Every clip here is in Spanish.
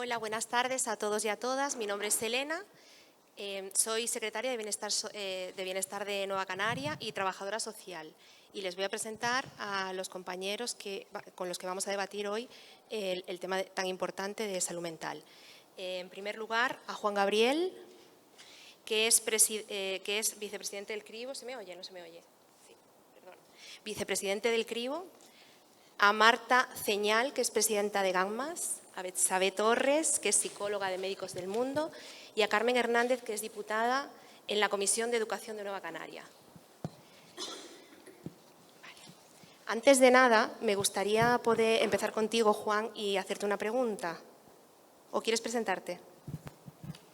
Hola, buenas tardes a todos y a todas. Mi nombre es Elena, soy secretaria de Bienestar de Nueva Canaria y trabajadora social. Y les voy a presentar a los compañeros con los que vamos a debatir hoy el tema tan importante de salud mental. En primer lugar, a Juan Gabriel, que es vicepresidente del CRIBO. ¿Se me oye? ¿No se me oye? Sí, perdón. Vicepresidente del CRIBO. A Marta Ceñal, que es presidenta de GAMMAS, a Betsabe Torres, que es psicóloga de Médicos del Mundo, y a Carmen Hernández, que es diputada en la Comisión de Educación de Nueva Canaria. Vale. Antes de nada, me gustaría poder empezar contigo, Juan, y hacerte una pregunta. ¿O quieres presentarte?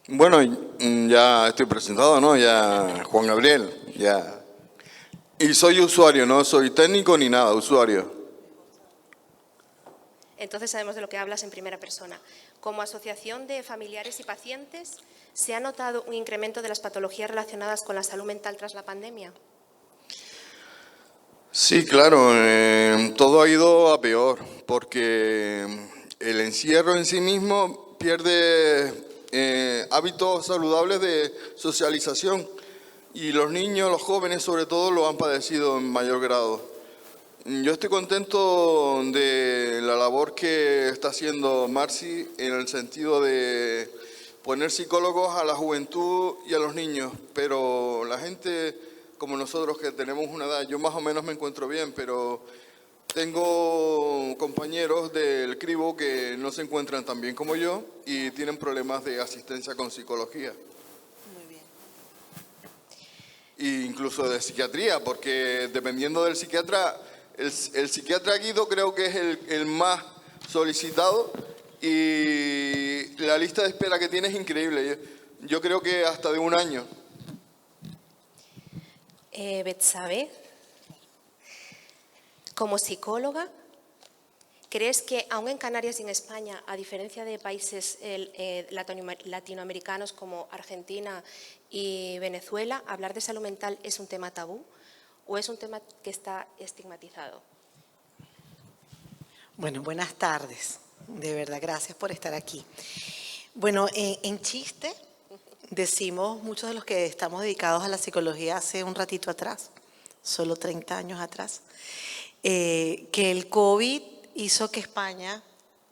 Bueno, ya estoy presentado, ¿no? Ya Juan Gabriel, ya. Y soy usuario, no soy técnico ni nada, usuario. Entonces sabemos de lo que hablas en primera persona. Como asociación de familiares y pacientes, ¿se ha notado un incremento de las patologías relacionadas con la salud mental tras la pandemia? Sí, claro, todo ha ido a peor, porque el encierro en sí mismo pierde hábitos saludables de socialización y los niños, los jóvenes sobre todo, lo han padecido en mayor grado. Yo estoy contento de la labor que está haciendo Marci en el sentido de poner psicólogos a la juventud y a los niños, pero la gente como nosotros que tenemos una edad, yo más o menos me encuentro bien, pero tengo compañeros del CRIBO que no se encuentran tan bien como yo y tienen problemas de asistencia con psicología. Muy bien. E incluso de psiquiatría, porque dependiendo del psiquiatra, el psiquiatra Guido creo que es el más solicitado y la lista de espera que tiene es increíble. Yo creo que hasta de un año. Betsabe, como psicóloga, ¿crees que aún en Canarias y en España, a diferencia de países latinoamericanos como Argentina y Venezuela, hablar de salud mental es un tema tabú o es un tema que está estigmatizado? Bueno, buenas tardes. De verdad, gracias por estar aquí. Bueno, en chiste decimos muchos de los que estamos dedicados a la psicología hace un ratito atrás, solo 30 años atrás, que el COVID hizo que España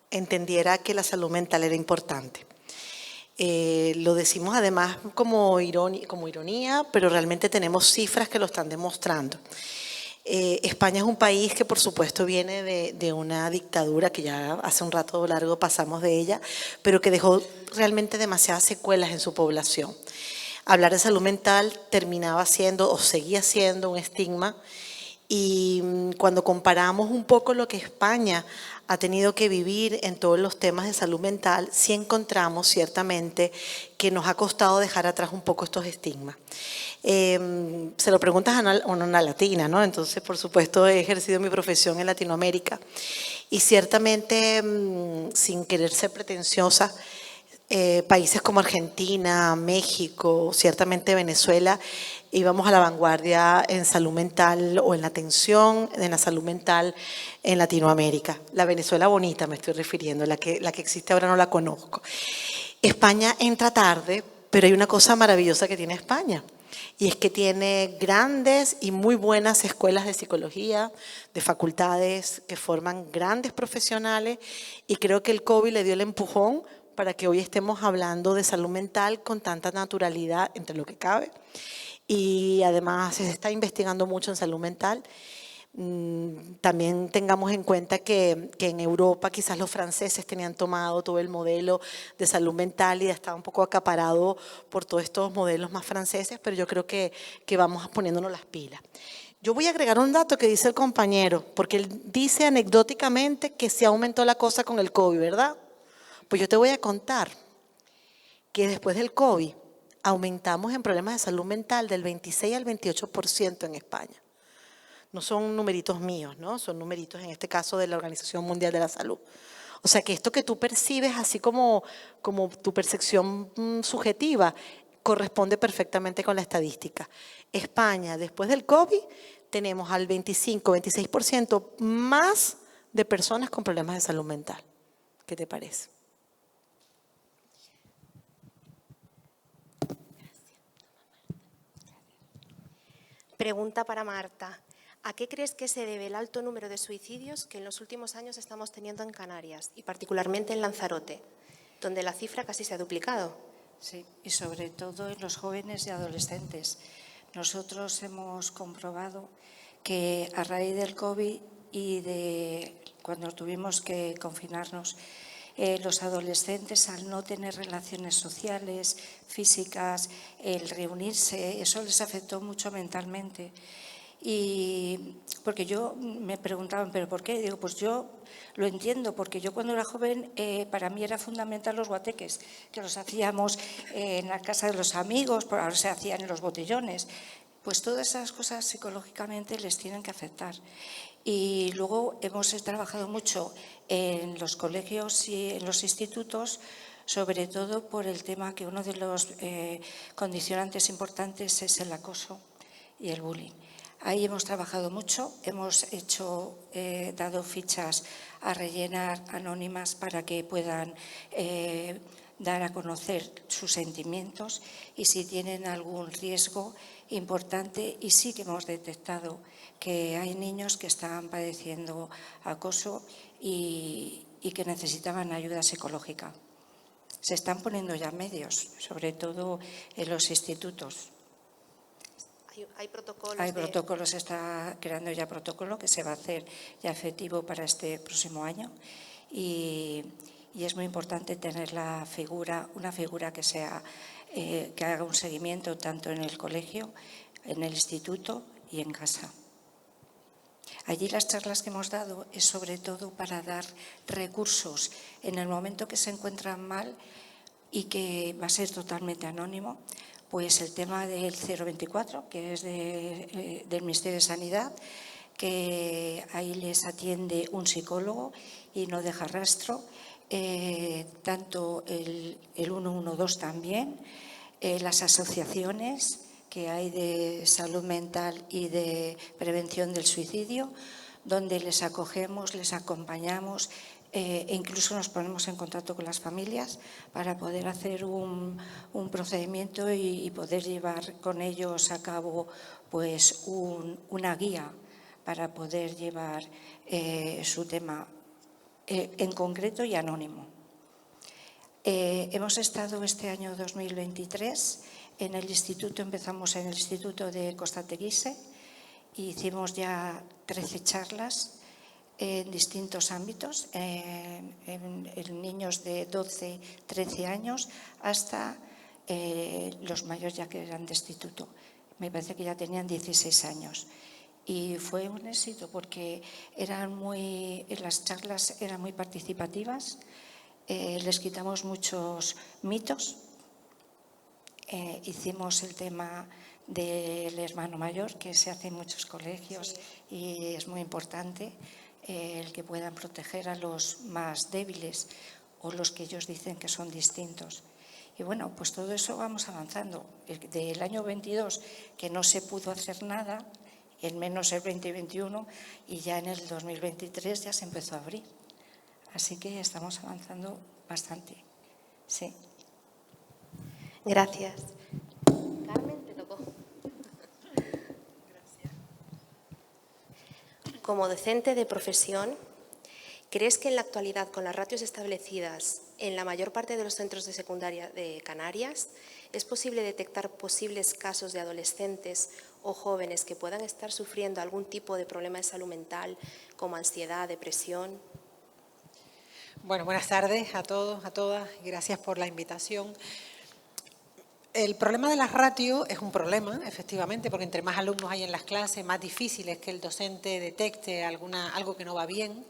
entendiera que la salud mental era importante. Lo decimos además como ironía, pero realmente tenemos cifras que lo están demostrando. España es un país que por supuesto viene de una dictadura que ya hace un rato largo pasamos de ella, pero que dejó realmente demasiadas secuelas en su población. Hablar de salud mental terminaba siendo o seguía siendo un estigma y cuando comparamos un poco lo que España ha tenido que vivir en todos los temas de salud mental, sí encontramos ciertamente que nos ha costado dejar atrás un poco estos estigmas. Se lo preguntas a una latina, ¿no? Entonces, por supuesto, he ejercido mi profesión en Latinoamérica y ciertamente, sin querer ser pretenciosa, países como Argentina, México, ciertamente Venezuela, íbamos a la vanguardia en salud mental o en la atención en la salud mental en Latinoamérica. La Venezuela bonita me estoy refiriendo, la que existe ahora no la conozco. España entra tarde, pero hay una cosa maravillosa que tiene España. Y es que tiene grandes y muy buenas escuelas de psicología, de facultades que forman grandes profesionales y creo que el COVID le dio el empujón para que hoy estemos hablando de salud mental con tanta naturalidad entre lo que cabe. Y además se está investigando mucho en salud mental. También tengamos en cuenta que en Europa quizás los franceses tenían tomado todo el modelo de salud mental y estaba un poco acaparado por todos estos modelos más franceses, pero yo creo que vamos poniéndonos las pilas. Yo voy a agregar un dato que dice el compañero, porque él dice anecdóticamente que se aumentó la cosa con el COVID, ¿verdad? Pues yo te voy a contar que después del COVID aumentamos en problemas de salud mental del 26 al 28% en España. No son numeritos míos, ¿no? Son numeritos, en este caso, de la Organización Mundial de la Salud. O sea, que esto que tú percibes, así como tu percepción subjetiva, corresponde perfectamente con la estadística. España, después del COVID, tenemos al 25-26% más de personas con problemas de salud mental. ¿Qué te parece? Pregunta para Marta. ¿A qué crees que se debe el alto número de suicidios que en los últimos años estamos teniendo en Canarias y particularmente en Lanzarote, donde la cifra casi se ha duplicado? Sí, y sobre todo en los jóvenes y adolescentes. Nosotros hemos comprobado que a raíz del COVID y de cuando tuvimos que confinarnos, los adolescentes, al no tener relaciones sociales, físicas, el reunirse, eso les afectó mucho mentalmente. Y porque yo me preguntaban, ¿pero por qué? Digo, pues yo lo entiendo, porque yo cuando era joven para mí era fundamental los guateques, que los hacíamos en la casa de los amigos, por ahora se hacían en los botellones. Pues todas esas cosas psicológicamente les tienen que afectar. Y luego hemos trabajado mucho en los colegios y en los institutos, sobre todo por el tema que uno de los condicionantes importantes es el acoso y el bullying. Ahí hemos trabajado mucho, hemos dado fichas a rellenar anónimas para que puedan dar a conocer sus sentimientos y si tienen algún riesgo importante. Y sí que hemos detectado que hay niños que están padeciendo acoso y que necesitaban ayuda psicológica. Se están poniendo ya medios, sobre todo en los institutos. Hay protocolos. Hay protocolos, se está creando ya protocolo que se va a hacer ya efectivo para este próximo año y es muy importante tener una figura que sea que haga un seguimiento tanto en el colegio, en el instituto y en casa. Allí las charlas que hemos dado es sobre todo para dar recursos en el momento que se encuentran mal y que va a ser totalmente anónimo. Pues el tema del 024, que es del Ministerio de Sanidad, que ahí les atiende un psicólogo y no deja rastro. Tanto el 112 también, las asociaciones que hay de salud mental y de prevención del suicidio, donde les acogemos, les acompañamos e incluso nos ponemos en contacto con las familias para poder hacer un procedimiento y poder llevar con ellos a cabo pues una guía para poder llevar su tema en concreto y anónimo. Hemos estado este año 2023 en el instituto, empezamos en el instituto de Costa Teguise y hicimos ya 13 charlas en distintos ámbitos, en niños de 12, 13 años hasta los mayores ya que eran de instituto. Me parece que ya tenían 16 años. Y fue un éxito porque las charlas eran muy participativas, les quitamos muchos mitos, hicimos el tema del hermano mayor, que se hace en muchos colegios y es muy importante, el que puedan proteger a los más débiles o los que ellos dicen que son distintos. Y bueno, pues todo eso vamos avanzando. Del año 22, que no se pudo hacer nada, en menos el 2021, y ya en el 2023 ya se empezó a abrir. Así que estamos avanzando bastante. Sí. Gracias. Carmen, te tocó. Gracias. Como docente de profesión, ¿crees que en la actualidad, con las ratios establecidas en la mayor parte de los centros de secundaria de Canarias, es posible detectar posibles casos de adolescentes o jóvenes que puedan estar sufriendo algún tipo de problema de salud mental, como ansiedad, depresión? Bueno, buenas tardes a todos, a todas, y gracias por la invitación. El problema de las ratios es un problema, efectivamente, porque entre más alumnos hay en las clases, más difícil es que el docente detecte algo que no va bien.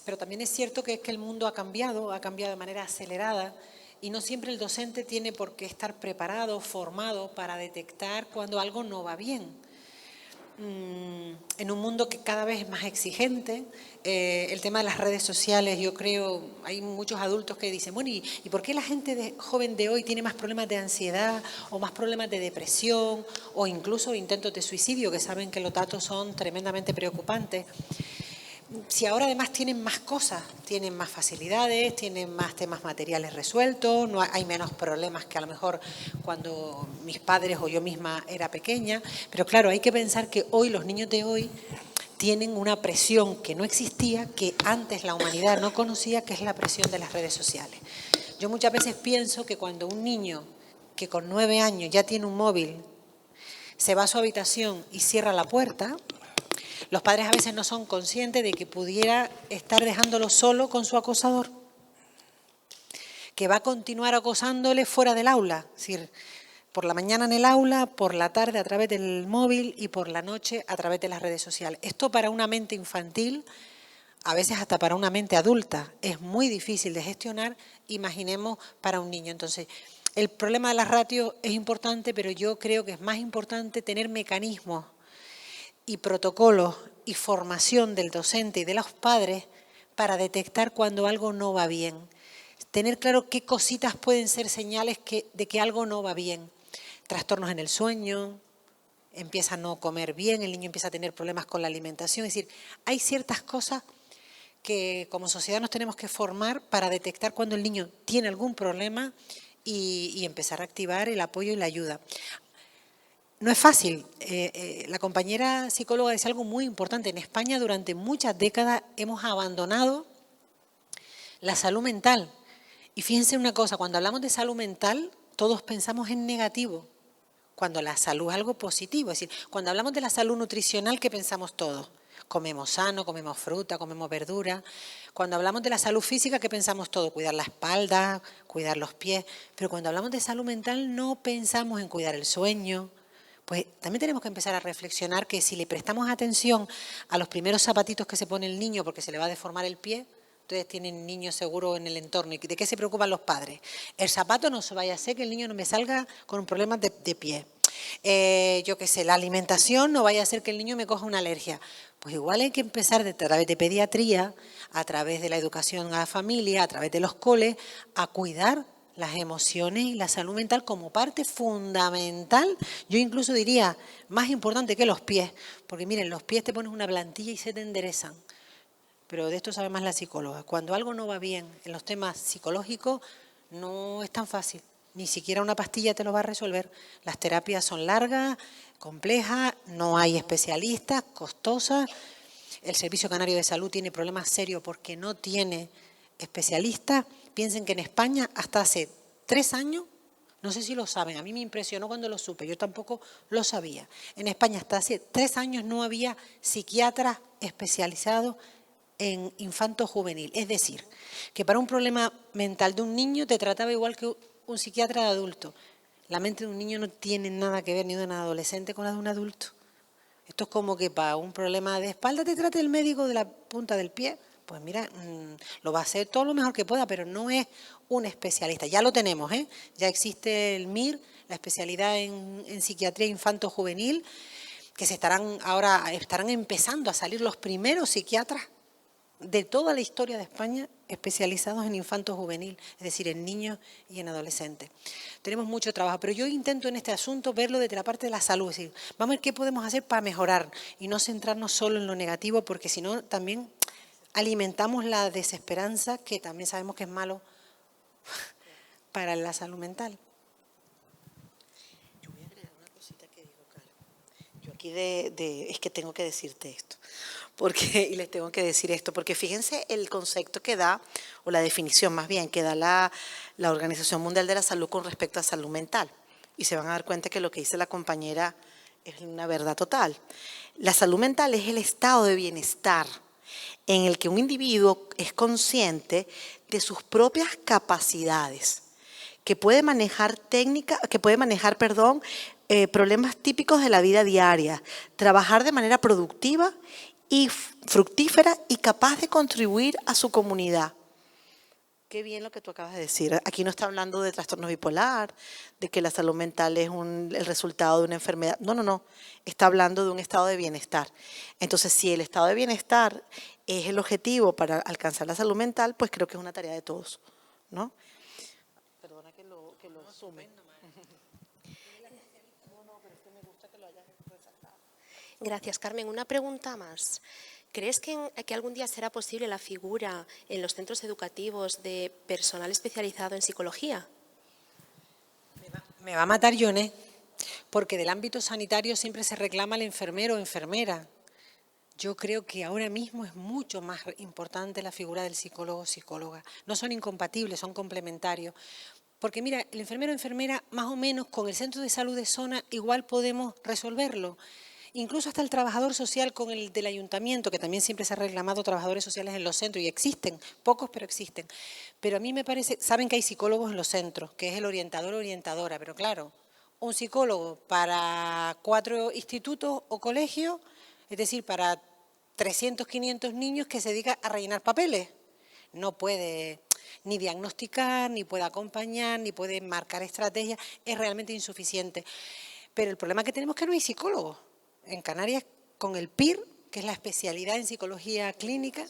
Pero también es cierto que el mundo ha cambiado de manera acelerada y no siempre el docente tiene por qué estar preparado, formado para detectar cuando algo no va bien. En un mundo que cada vez es más exigente, el tema de las redes sociales, yo creo, hay muchos adultos que dicen, bueno, ¿y por qué la gente joven de hoy tiene más problemas de ansiedad o más problemas de depresión o incluso intentos de suicidio, que saben que los datos son tremendamente preocupantes? si ahora además tienen más cosas, tienen más facilidades, tienen más temas materiales resueltos, no hay menos problemas que a lo mejor cuando mis padres o yo misma era pequeña, pero claro, hay que pensar que hoy los niños de hoy tienen una presión que no existía, que antes la humanidad no conocía, que es la presión de las redes sociales. Yo muchas veces pienso que cuando un niño que con 9 años ya tiene un móvil, se va a su habitación y cierra la puerta, los padres a veces no son conscientes de que pudiera estar dejándolo solo con su acosador, que va a continuar acosándole fuera del aula, es decir, por la mañana en el aula, por la tarde a través del móvil y por la noche a través de las redes sociales. Esto para una mente infantil, a veces hasta para una mente adulta, es muy difícil de gestionar, imaginemos para un niño. Entonces, el problema de las ratios es importante, pero yo creo que es más importante tener mecanismos y protocolos y formación del docente y de los padres para detectar cuando algo no va bien. Tener claro qué cositas pueden ser señales de que algo no va bien. Trastornos en el sueño, empieza a no comer bien, el niño empieza a tener problemas con la alimentación. Es decir, hay ciertas cosas que como sociedad nos tenemos que formar para detectar cuando el niño tiene algún problema y empezar a activar el apoyo y la ayuda. No es fácil. La compañera psicóloga dice algo muy importante. En España durante muchas décadas hemos abandonado la salud mental. Y fíjense una cosa, cuando hablamos de salud mental, todos pensamos en negativo, cuando la salud es algo positivo. Es decir, cuando hablamos de la salud nutricional, ¿qué pensamos todos? Comemos sano, comemos fruta, comemos verdura. Cuando hablamos de la salud física, ¿qué pensamos todos? Cuidar la espalda, cuidar los pies. Pero cuando hablamos de salud mental, no pensamos en cuidar el sueño. Pues también tenemos que empezar a reflexionar que si le prestamos atención a los primeros zapatitos que se pone el niño porque se le va a deformar el pie, ustedes tienen niños seguro en el entorno, ¿y de qué se preocupan los padres? El zapato no se vaya a hacer que el niño no me salga con un problema de pie. Yo qué sé, la alimentación no vaya a hacer que el niño me coja una alergia. Pues igual hay que empezar a través de pediatría, a través de la educación a la familia, a través de los coles, a cuidar las emociones y la salud mental como parte fundamental, yo incluso diría más importante que los pies, porque miren, los pies te pones una plantilla y se te enderezan, pero de esto sabe más la psicóloga. Cuando algo no va bien en los temas psicológicos, no es tan fácil, ni siquiera una pastilla te lo va a resolver. Las terapias son largas, complejas, no hay especialistas, costosas. El Servicio Canario de Salud tiene problemas serios porque no tiene especialistas. Piensen que en España hasta hace 3 años, no sé si lo saben, a mí me impresionó cuando lo supe, yo tampoco lo sabía. En España hasta hace 3 años no había psiquiatras especializados en infanto juvenil. Es decir, que para un problema mental de un niño te trataba igual que un psiquiatra de adulto. La mente de un niño no tiene nada que ver ni de un adolescente con la de un adulto. Esto es como que para un problema de espalda te trate el médico de la punta del pie. Pues mira, lo va a hacer todo lo mejor que pueda, pero no es un especialista. Ya lo tenemos, ¿eh? Ya existe el MIR, la especialidad en psiquiatría infanto-juvenil, que estarán empezando a salir los primeros psiquiatras de toda la historia de España especializados en infanto-juvenil, es decir, en niños y en adolescentes. Tenemos mucho trabajo, pero yo intento en este asunto verlo desde la parte de la salud, es decir, vamos a ver qué podemos hacer para mejorar y no centrarnos solo en lo negativo, porque si no también alimentamos la desesperanza, que también sabemos que es malo para la salud mental. Yo voy a agregar una cosita que dijo Carmen. Yo aquí es que tengo que decirte esto, y les tengo que decir esto, porque fíjense el concepto que da, o la definición más bien, que da la Organización Mundial de la Salud con respecto a salud mental. Y se van a dar cuenta que lo que dice la compañera es una verdad total. La salud mental es el estado de bienestar en el que un individuo es consciente de sus propias capacidades, que puede manejar problemas típicos de la vida diaria, trabajar de manera productiva y fructífera y capaz de contribuir a su comunidad. Qué bien lo que tú acabas de decir. Aquí no está hablando de trastorno bipolar, de que la salud mental es el resultado de una enfermedad. No, no, no. Está hablando de un estado de bienestar. Entonces, si el estado de bienestar es el objetivo para alcanzar la salud mental, pues creo que es una tarea de todos, ¿no? Perdona que lo sume. Gracias, Carmen. Una pregunta más. ¿Crees que algún día será posible la figura en los centros educativos de personal especializado en psicología? Me va a matar Yoné, porque del ámbito sanitario siempre se reclama el enfermero o enfermera. Yo creo que ahora mismo es mucho más importante la figura del psicólogo o psicóloga. No son incompatibles, son complementarios. Porque mira, el enfermero o enfermera, más o menos con el centro de salud de zona, igual podemos resolverlo. Incluso hasta el trabajador social con el del ayuntamiento, que también siempre se ha reclamado trabajadores sociales en los centros, y existen, pocos pero existen. Pero a mí me parece, saben que hay psicólogos en los centros, que es el orientador o orientadora, pero claro, un psicólogo para 4 institutos o colegios, es decir, para 300, 500 niños que se dedican a rellenar papeles. No puede ni diagnosticar, ni puede acompañar, ni puede marcar estrategias, es realmente insuficiente. Pero el problema que tenemos es que no hay psicólogos. En Canarias, con el PIR, que es la especialidad en psicología clínica.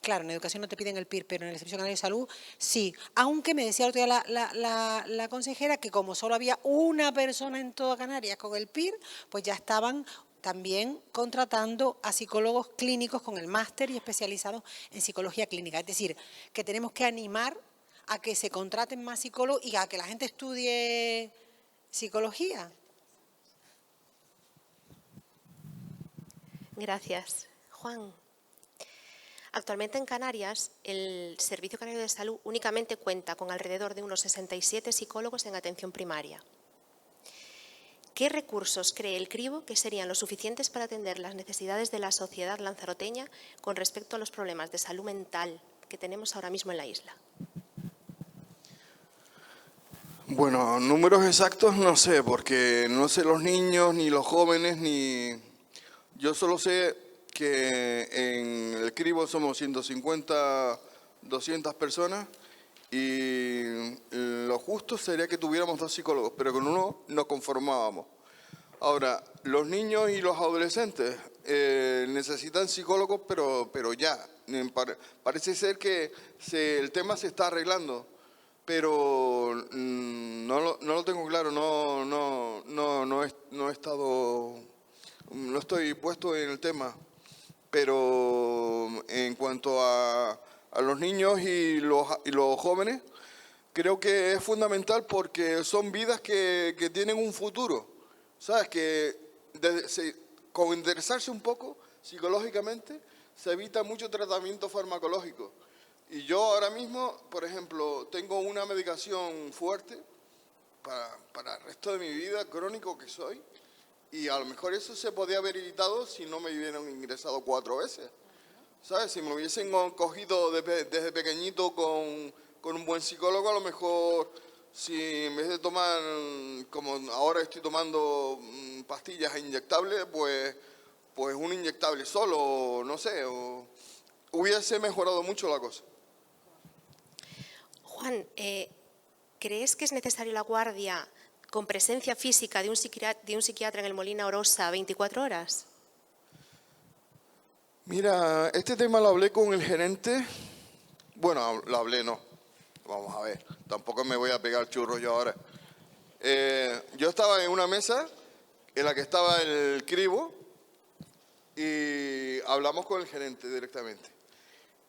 Claro, en educación no te piden el PIR, pero en el Servicio Canario de Salud sí. Aunque me decía el otro día la consejera que como solo había una persona en toda Canarias con el PIR, pues ya estaban también contratando a psicólogos clínicos con el máster y especializados en psicología clínica. Es decir, que tenemos que animar a que se contraten más psicólogos y a que la gente estudie psicología. Gracias. Juan. Actualmente en Canarias, el Servicio Canario de Salud únicamente cuenta con alrededor de unos 67 psicólogos en atención primaria. ¿Qué recursos cree el cribo que serían los suficientes para atender las necesidades de la sociedad lanzaroteña con respecto a los problemas de salud mental que tenemos ahora mismo en la isla? Bueno, números exactos no sé, porque no sé los niños, ni los jóvenes, ni... Yo solo sé que en el cribo somos 150, 200 personas y lo justo sería que tuviéramos 2 psicólogos, pero con uno nos conformábamos. Ahora, los niños y los adolescentes necesitan psicólogos, pero ya. Parece ser que el tema se está arreglando, pero no lo tengo claro, no he estado, no estoy puesto en el tema. Pero en cuanto a los niños y los jóvenes, creo que es fundamental porque son vidas que tienen un futuro. ¿Sabes? Que con interesarse un poco psicológicamente se evita mucho tratamiento farmacológico. Y yo ahora mismo, por ejemplo, tengo una medicación fuerte para el resto de mi vida, crónico que soy, y a lo mejor eso se podía haber evitado si no me hubieran ingresado 4 veces. ¿Sabes? Si me hubiesen cogido desde pequeñito con un buen psicólogo, a lo mejor, si en vez de tomar, como ahora estoy tomando pastillas inyectables, pues un inyectable solo, no sé, hubiese mejorado mucho la cosa. Juan, ¿crees que es necesario la guardia con presencia física de un psiquiatra en el Molina Orosa 24 horas? Mira, este tema lo hablé con el gerente. Bueno, lo hablé, no. Vamos a ver, tampoco me voy a pegar churros yo ahora. Yo estaba en una mesa en la que estaba el cribo y hablamos con el gerente directamente.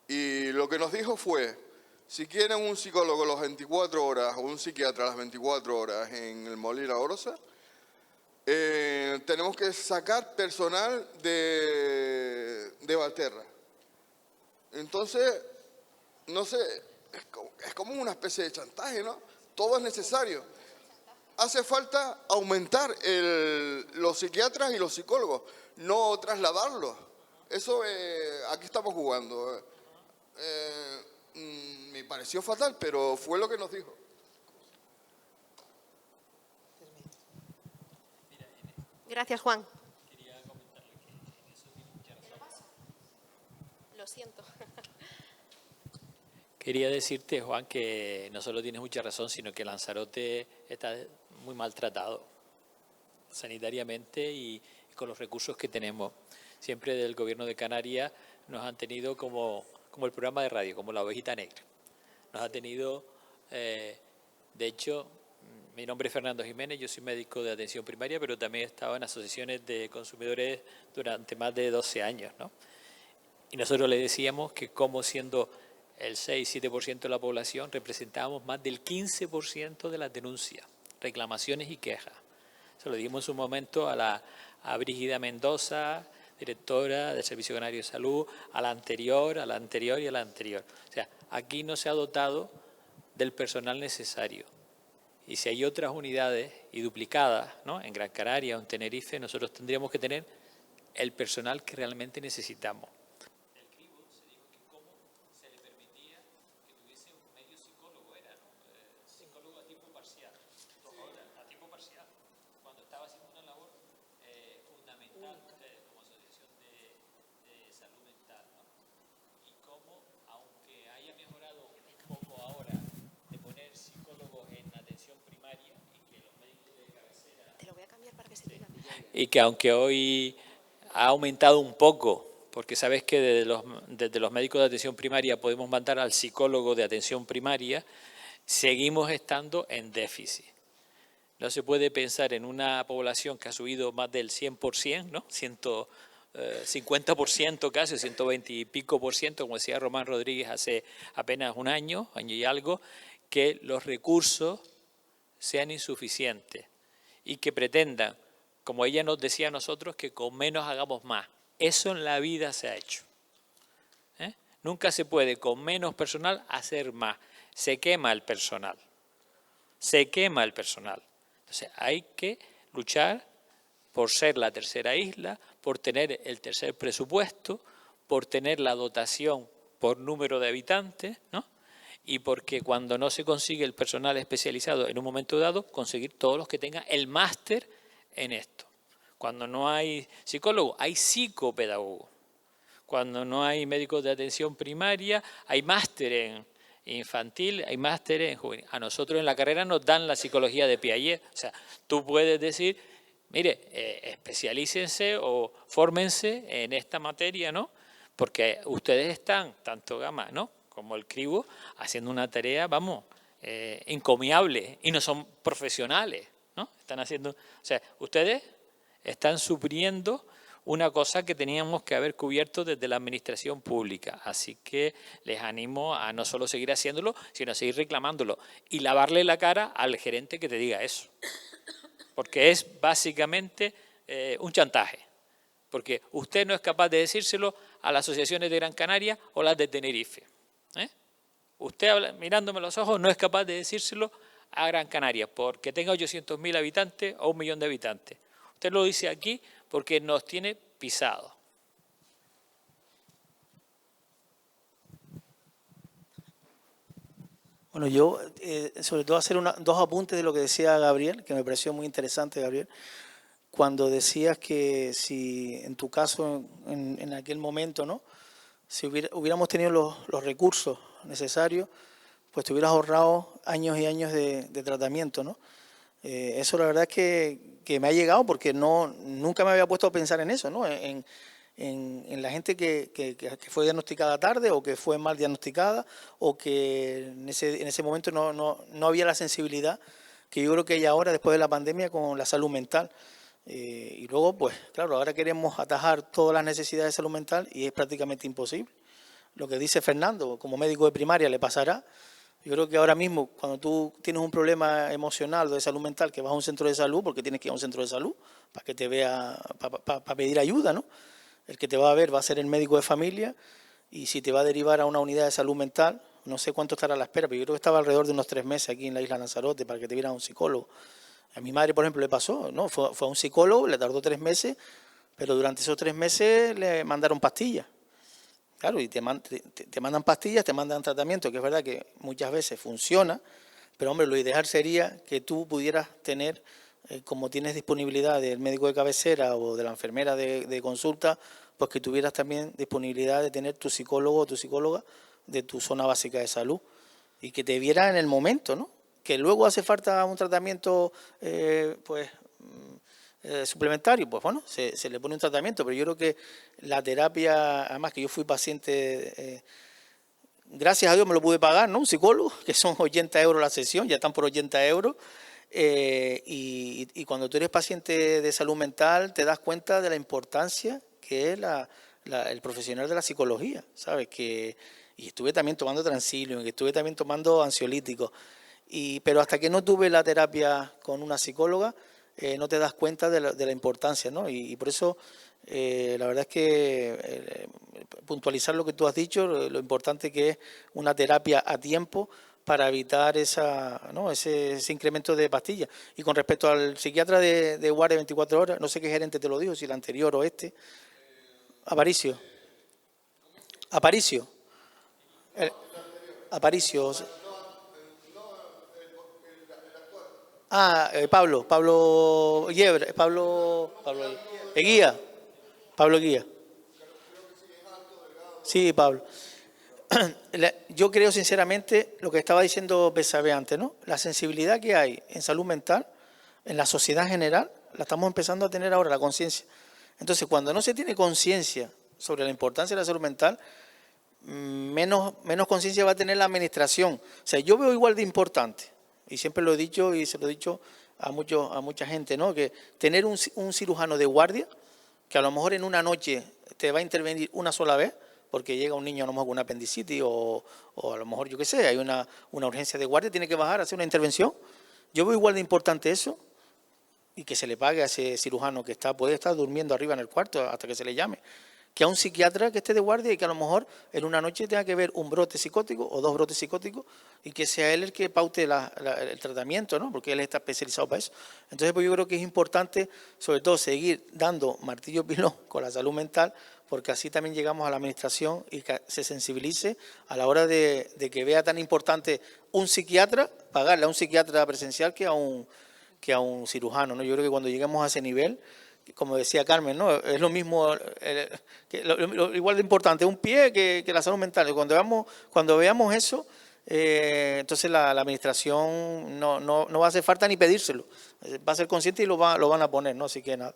Y lo que nos dijo fue, si quieren un psicólogo las 24 horas o un psiquiatra las 24 horas en el Molina Orosa, tenemos que sacar personal de Valterra. Entonces, no sé, es como una especie de chantaje, ¿no? Todo es necesario. Hace falta aumentar los psiquiatras y los psicólogos, no trasladarlos. Eso, aquí estamos jugando. Me pareció fatal, pero fue lo que nos dijo. Gracias, Juan. Lo siento. Quería decirte, Juan, que no solo tienes mucha razón, sino que Lanzarote está muy maltratado sanitariamente y con los recursos que tenemos. Siempre del Gobierno de Canarias nos han tenido como el programa de radio, como la ovejita negra. Nos ha tenido, de hecho, mi nombre es Fernando Jiménez, yo soy médico de atención primaria, pero también he estado en asociaciones de consumidores durante más de 12 años, ¿no? Y nosotros le decíamos que como siendo el 6-7% de la población representábamos más del 15% de las denuncias, reclamaciones y quejas. Se lo dijimos en su momento a Brígida Mendoza, directora del Servicio Canario de Salud, a la anterior y a la anterior. O sea, aquí no se ha dotado del personal necesario. Y si hay otras unidades y duplicadas, ¿no?, en Gran Canaria o en Tenerife, nosotros tendríamos que tener el personal que realmente necesitamos. Y que aunque hoy ha aumentado un poco, porque sabes que desde los médicos de atención primaria podemos mandar al psicólogo de atención primaria, seguimos estando en déficit. No se puede pensar en una población que ha subido más del 100%, ¿no? 50% casi, 120 y pico por ciento, como decía Román Rodríguez hace apenas un año y algo, que los recursos sean insuficientes y que pretendan, como ella nos decía a nosotros, que con menos hagamos más. Eso en la vida se ha hecho. Nunca se puede con menos personal hacer más. Se quema el personal. Se quema el personal. Entonces hay que luchar por ser la tercera isla, por tener el tercer presupuesto, por tener la dotación por número de habitantes, ¿no? Y porque cuando no se consigue el personal especializado en un momento dado, conseguir todos los que tengan el máster en esto. Cuando no hay psicólogo, hay psicopedagogo. Cuando no hay médicos de atención primaria, hay máster en infantil, hay máster en juvenil. A nosotros en la carrera nos dan la psicología de Piaget. O sea, tú puedes decir, mire, especialícense o fórmense en esta materia, ¿no? Porque ustedes están, tanto Gama, ¿no?, como el CRIBO, haciendo una tarea, vamos, encomiable, y no son profesionales, ¿no? Están haciendo, o sea, ustedes están supliendo una cosa que teníamos que haber cubierto desde la administración pública. Así que les animo a no solo seguir haciéndolo, sino a seguir reclamándolo y lavarle la cara al gerente que te diga eso. Porque es básicamente un chantaje. Porque usted no es capaz de decírselo a las asociaciones de Gran Canaria o las de Tenerife. Usted, mirándome los ojos, no es capaz de decírselo a Gran Canaria porque tenga 800.000 habitantes o 1 millón de habitantes. Usted lo dice aquí porque nos tiene pisados. Bueno, yo sobre todo hacer dos apuntes de lo que decía Gabriel, que me pareció muy interesante, Gabriel, cuando decías que si en tu caso, en aquel momento, ¿no?, si hubiéramos tenido los recursos necesarios, pues te hubieras ahorrado años y años de tratamiento, ¿no? Eso la verdad es que me ha llegado porque nunca me había puesto a pensar en eso, ¿no? En la gente que fue diagnosticada tarde o que fue mal diagnosticada o que en ese momento no había la sensibilidad que yo creo que hay ahora después de la pandemia con la salud mental. Y luego, pues claro, ahora queremos atajar todas las necesidades de salud mental y es prácticamente imposible. Lo que dice Fernando, como médico de primaria le pasará. Yo creo que ahora mismo, cuando tú tienes un problema emocional o de salud mental, que vas a un centro de salud, porque tienes que ir a un centro de salud para que te vea, para pedir ayuda, ¿no? El que te va a ver va a ser el médico de familia y si te va a derivar a una unidad de salud mental, no sé cuánto estará a la espera, pero yo creo que estaba alrededor de unos 3 meses aquí en la isla Lanzarote para que te viera un psicólogo. A mi madre, por ejemplo, le pasó, ¿no? Fue a un psicólogo, le tardó 3 meses, pero durante esos 3 meses le mandaron pastillas. Claro, y te mandan pastillas, te mandan tratamiento, que es verdad que muchas veces funciona, pero hombre, lo ideal sería que tú pudieras tener, como tienes disponibilidad del médico de cabecera o de la enfermera de consulta, pues que tuvieras también disponibilidad de tener tu psicólogo o tu psicóloga de tu zona básica de salud y que te viera en el momento, ¿no? Que luego hace falta un tratamiento, suplementario, pues bueno, se le pone un tratamiento, pero yo creo que la terapia, además que yo fui paciente, gracias a Dios me lo pude pagar, ¿no? Un psicólogo, que son 80 € la sesión, ya están por 80 €, Y cuando tú eres paciente de salud mental te das cuenta de la importancia que es el profesional de la psicología, ¿sabes? Y estuve también tomando Transilium, y estuve también tomando ansiolíticos, pero hasta que no tuve la terapia con una psicóloga, no te das cuenta de la importancia, ¿no? Y por eso la verdad es que puntualizar lo que tú has dicho, lo importante que es una terapia a tiempo para evitar ese incremento de pastillas. Y con respecto al psiquiatra de guardia 24 horas, no sé qué gerente te lo dijo, si el anterior o este. Aparicio. Pablo Guía. Sí, Pablo. Yo creo sinceramente lo que estaba diciendo Betsabe antes, ¿no? La sensibilidad que hay en salud mental, en la sociedad general, la estamos empezando a tener ahora, la conciencia. Entonces, cuando no se tiene conciencia sobre la importancia de la salud mental, menos conciencia va a tener la administración. O sea, yo veo igual de importante, y siempre lo he dicho y se lo he dicho a mucha gente, ¿no? Que tener un cirujano de guardia, que a lo mejor en una noche te va a intervenir una sola vez, porque llega un niño a lo mejor con una apendicitis o a lo mejor, yo qué sé, hay una urgencia de guardia, tiene que bajar a hacer una intervención. Yo veo igual de importante eso, y que se le pague a ese cirujano que puede estar durmiendo arriba en el cuarto hasta que se le llame, que a un psiquiatra que esté de guardia y que a lo mejor en una noche tenga que ver un brote psicótico o 2 brotes psicóticos y que sea él el que paute el tratamiento, ¿no? Porque él está especializado para eso. Entonces, pues yo creo que es importante, sobre todo, seguir dando martillo pilón con la salud mental, porque así también llegamos a la administración y que se sensibilice a la hora de que vea tan importante un psiquiatra, pagarle a un psiquiatra presencial que a un cirujano, ¿no? Yo creo que cuando lleguemos a ese nivel, como decía Carmen, ¿no? Es lo mismo, igual de importante un pie que la salud mental. Cuando veamos eso, entonces la administración no va a hacer falta ni pedírselo. Va a ser consciente y lo van a poner, ¿no? Así que nada,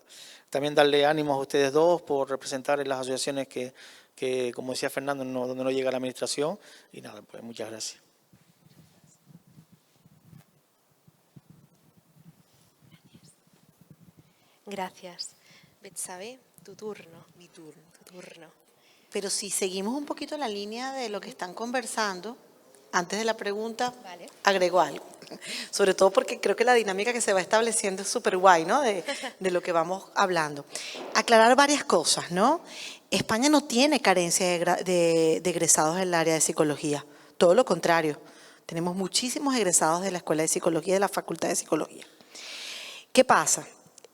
también darle ánimos a ustedes dos por representar en las asociaciones que como decía Fernando, donde no llega la administración. Y nada, pues muchas gracias. Gracias. Betsabe, tu turno. Mi turno. Tu turno. Pero si seguimos un poquito la línea de lo que están conversando, antes de la pregunta, Vale. agrego algo. Sobre todo porque creo que la dinámica que se va estableciendo es súper guay, ¿no? De lo que vamos hablando. Aclarar varias cosas, ¿no? España no tiene carencia de egresados en el área de psicología. Todo lo contrario. Tenemos muchísimos egresados de la Escuela de Psicología y de la Facultad de Psicología. ¿Qué pasa?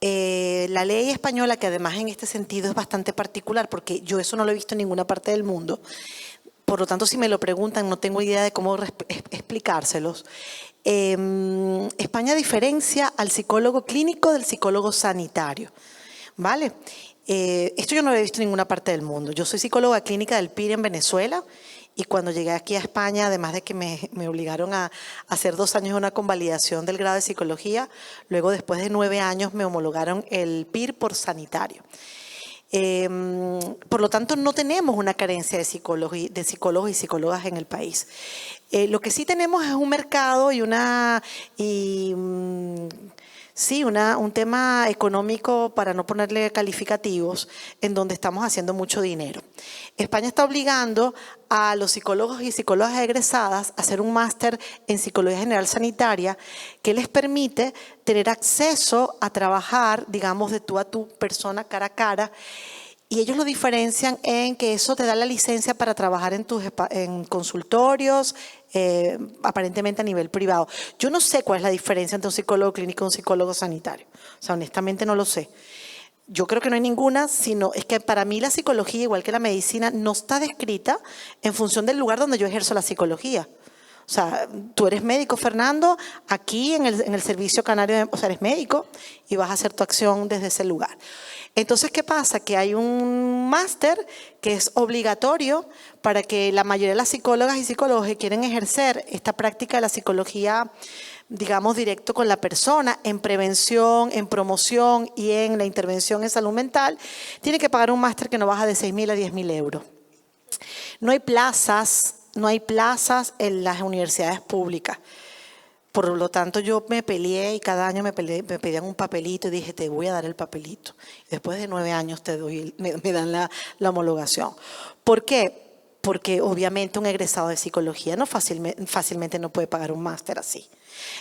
La ley española, que además en este sentido es bastante particular, porque yo eso no lo he visto en ninguna parte del mundo, por lo tanto si me lo preguntan no tengo idea de cómo explicárselos. España diferencia al psicólogo clínico del psicólogo sanitario, ¿vale? Esto yo no lo he visto en ninguna parte del mundo. Yo soy psicóloga clínica del PIR en Venezuela. Y cuando llegué aquí a España, además de que me obligaron a hacer 2 años de una convalidación del grado de psicología, luego después de 9 años me homologaron el PIR por sanitario. Por lo tanto, no tenemos una carencia de psicólogos y psicólogas en el país. Lo que sí tenemos es un mercado y un tema económico, para no ponerle calificativos, en donde estamos haciendo mucho dinero. España está obligando a los psicólogos y psicólogas egresadas a hacer un máster en Psicología General Sanitaria que les permite tener acceso a trabajar, digamos, de tú a tú, persona cara a cara. Y ellos lo diferencian en que eso te da la licencia para trabajar en consultorios, aparentemente a nivel privado. Yo no sé cuál es la diferencia entre un psicólogo clínico y un psicólogo sanitario. O sea, honestamente no lo sé. Yo creo que no hay ninguna, sino es que para mí la psicología, igual que la medicina, no está descrita en función del lugar donde yo ejerzo la psicología. O sea, tú eres médico, Fernando, aquí en el Servicio Canario, o sea, eres médico y vas a hacer tu acción desde ese lugar. Entonces, ¿qué pasa? Que hay un máster que es obligatorio para que la mayoría de las psicólogas y psicólogos que quieren ejercer esta práctica de la psicología, digamos, directo con la persona, en prevención, en promoción y en la intervención en salud mental, tiene que pagar un máster que no baja de 6.000 a 10.000 euros. No hay plazas en las universidades públicas. Por lo tanto, yo me peleé y cada año me pedían un papelito y dije, te voy a dar el papelito. Después de 9 años me dan la homologación. ¿Por qué? Porque obviamente un egresado de psicología fácilmente no puede pagar un máster así.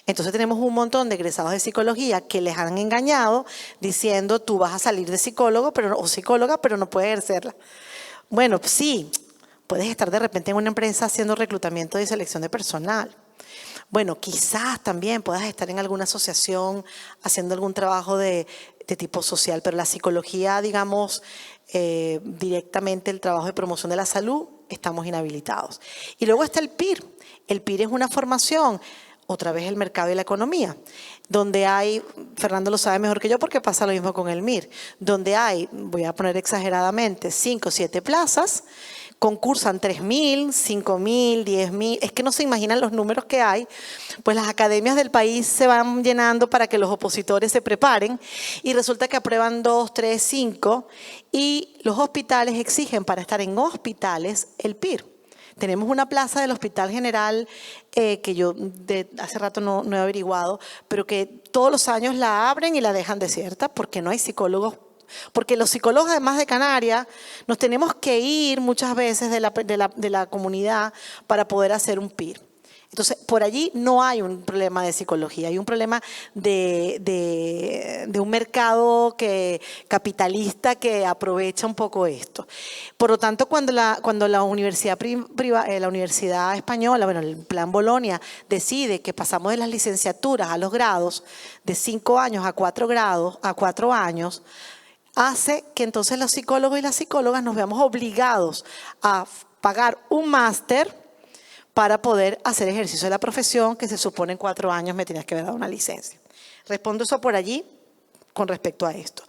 Entonces tenemos un montón de egresados de psicología que les han engañado diciendo, tú vas a salir de psicólogo o psicóloga, pero no puedes ejercerla. Bueno, sí, puedes estar de repente en una empresa haciendo reclutamiento y selección de personal. Bueno, quizás también puedas estar en alguna asociación haciendo algún trabajo de tipo social, pero la psicología, digamos, directamente el trabajo de promoción de la salud, estamos inhabilitados. Y luego está el PIR. El PIR es una formación, otra vez el mercado y la economía, donde hay, Fernando lo sabe mejor que yo porque pasa lo mismo con el MIR, donde hay, voy a poner exageradamente, 5 o 7 plazas, concursan 3.000, 5.000, 10.000, es que no se imaginan los números que hay, pues las academias del país se van llenando para que los opositores se preparen y resulta que aprueban 2, 3, 5 y los hospitales exigen para estar en hospitales el PIR. Tenemos una plaza del Hospital General que yo hace rato no he averiguado, pero que todos los años la abren y la dejan desierta porque no hay psicólogos. Porque los psicólogos, además de Canarias, nos tenemos que ir muchas veces de la comunidad para poder hacer un PIR. Entonces, por allí no hay un problema de psicología, hay un problema de un mercado capitalista que aprovecha un poco esto. Por lo tanto, cuando la universidad española, bueno, el Plan Bolonia, decide que pasamos de las licenciaturas a los grados de 5 años a 4 años, hace que entonces los psicólogos y las psicólogas nos veamos obligados a pagar un máster para poder hacer ejercicio de la profesión, que se supone en 4 años me tenías que haber dado una licencia. Respondo eso por allí con respecto a esto.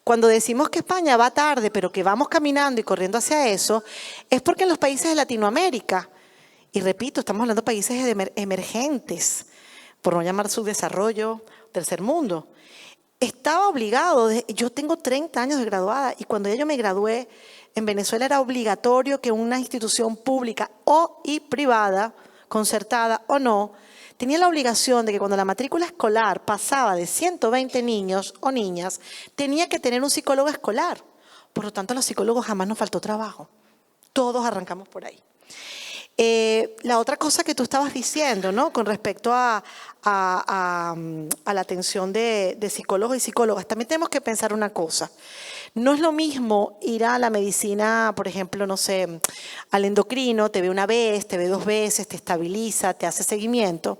Cuando decimos que España va tarde, pero que vamos caminando y corriendo hacia eso, es porque en los países de Latinoamérica, y repito, estamos hablando de países emergentes, por no llamar subdesarrollo, tercer mundo, estaba obligado, yo tengo 30 años de graduada y cuando yo me gradué en Venezuela era obligatorio que una institución pública y privada, concertada o no, tenía la obligación de que cuando la matrícula escolar pasaba de 120 niños o niñas, tenía que tener un psicólogo escolar. Por lo tanto, a los psicólogos jamás nos faltó trabajo. Todos arrancamos por ahí. La otra cosa que tú estabas diciendo, ¿no? Con respecto a la atención de psicólogos y psicólogas, también tenemos que pensar una cosa. No es lo mismo ir a la medicina, por ejemplo, no sé, al endocrino, te ve una vez, te ve 2 veces, te estabiliza, te hace seguimiento,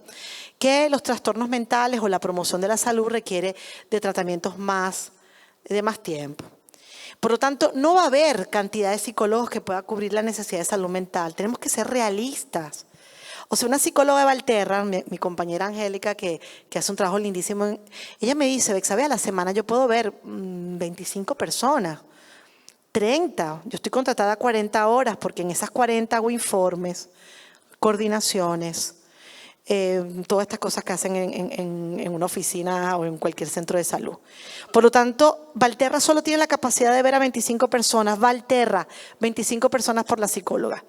que los trastornos mentales o la promoción de la salud requiere de tratamientos de más tiempo. Por lo tanto, no va a haber cantidad de psicólogos que pueda cubrir la necesidad de salud mental. Tenemos que ser realistas. O sea, una psicóloga de Valterra, mi compañera Angélica, que hace un trabajo lindísimo, ella me dice, Bexabe, a la semana yo puedo ver 25 personas, 30. Yo estoy contratada 40 horas porque en esas 40 hago informes, coordinaciones, todas estas cosas que hacen en una oficina o en cualquier centro de salud. Por lo tanto, Valterra solo tiene la capacidad de ver a 25 personas. Valterra, 25 personas por la psicóloga.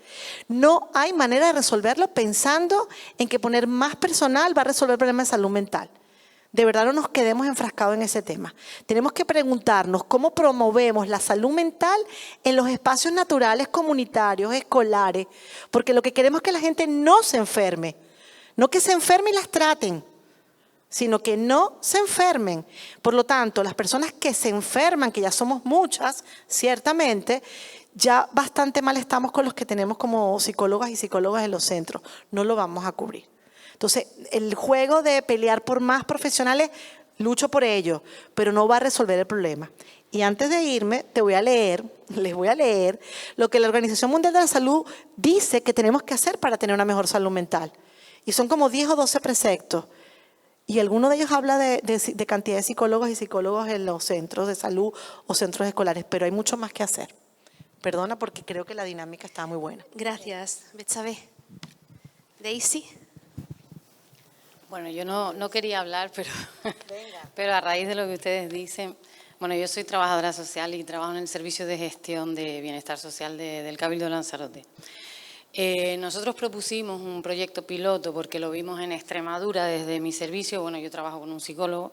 No hay manera de resolverlo pensando en que poner más personal va a resolver el problema de salud mental. De verdad no nos quedemos enfrascados en ese tema. Tenemos que preguntarnos cómo promovemos la salud mental en los espacios naturales, comunitarios, escolares, porque lo que queremos es que la gente no se enferme. No que se enfermen y las traten, sino que no se enfermen. Por lo tanto, las personas que se enferman, que ya somos muchas, ciertamente, ya bastante mal estamos con los que tenemos como psicólogas y psicólogas en los centros. No lo vamos a cubrir. Entonces, el juego de pelear por más profesionales, lucho por ello, pero no va a resolver el problema. Y antes de irme, les voy a leer lo que la Organización Mundial de la Salud dice que tenemos que hacer para tener una mejor salud mental. Y son como 10 o 12 preceptos. Y alguno de ellos habla de cantidad de psicólogos y psicólogos en los centros de salud o centros escolares, pero hay mucho más que hacer. Perdona porque creo que la dinámica está muy buena. Gracias, Bexabe. Daisy. Bueno, yo no quería hablar, pero a raíz de lo que ustedes dicen, bueno, yo soy trabajadora social y trabajo en el Servicio de Gestión de Bienestar Social del Cabildo de Lanzarote. Nosotros propusimos un proyecto piloto porque lo vimos en Extremadura desde mi servicio, bueno, yo trabajo con un psicólogo,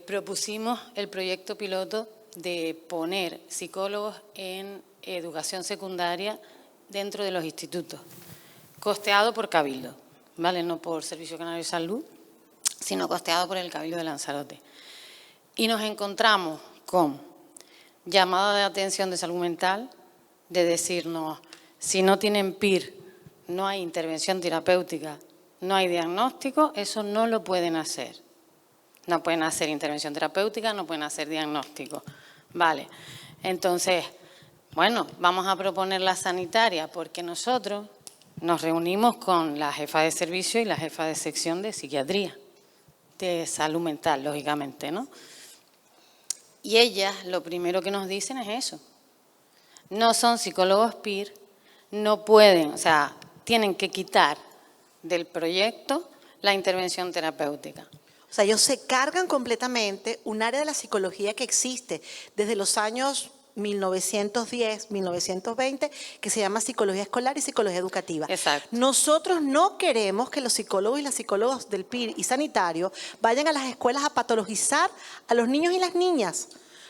propusimos el proyecto piloto de poner psicólogos en educación secundaria dentro de los institutos, costeado por Cabildo, ¿vale? No por Servicio Canario de Salud, sino costeado por el Cabildo de Lanzarote. Y nos encontramos con llamada de atención de salud mental, de decirnos, si no tienen PIR, no hay intervención terapéutica, no hay diagnóstico, eso no lo pueden hacer. No pueden hacer intervención terapéutica, no pueden hacer diagnóstico. Vale, entonces, bueno, vamos a proponer la sanitaria porque nosotros nos reunimos con la jefa de servicio y la jefa de sección de psiquiatría, de salud mental, lógicamente, ¿no? Y ellas lo primero que nos dicen es eso. No son psicólogos PIR, no pueden, o sea, tienen que quitar del proyecto la intervención terapéutica. O sea, ellos se cargan completamente un área de la psicología que existe desde los años 1910, 1920, que se llama psicología escolar y psicología educativa. Exacto. Nosotros no queremos que los psicólogos y las psicólogas del PIR y sanitario vayan a las escuelas a patologizar a los niños y las niñas.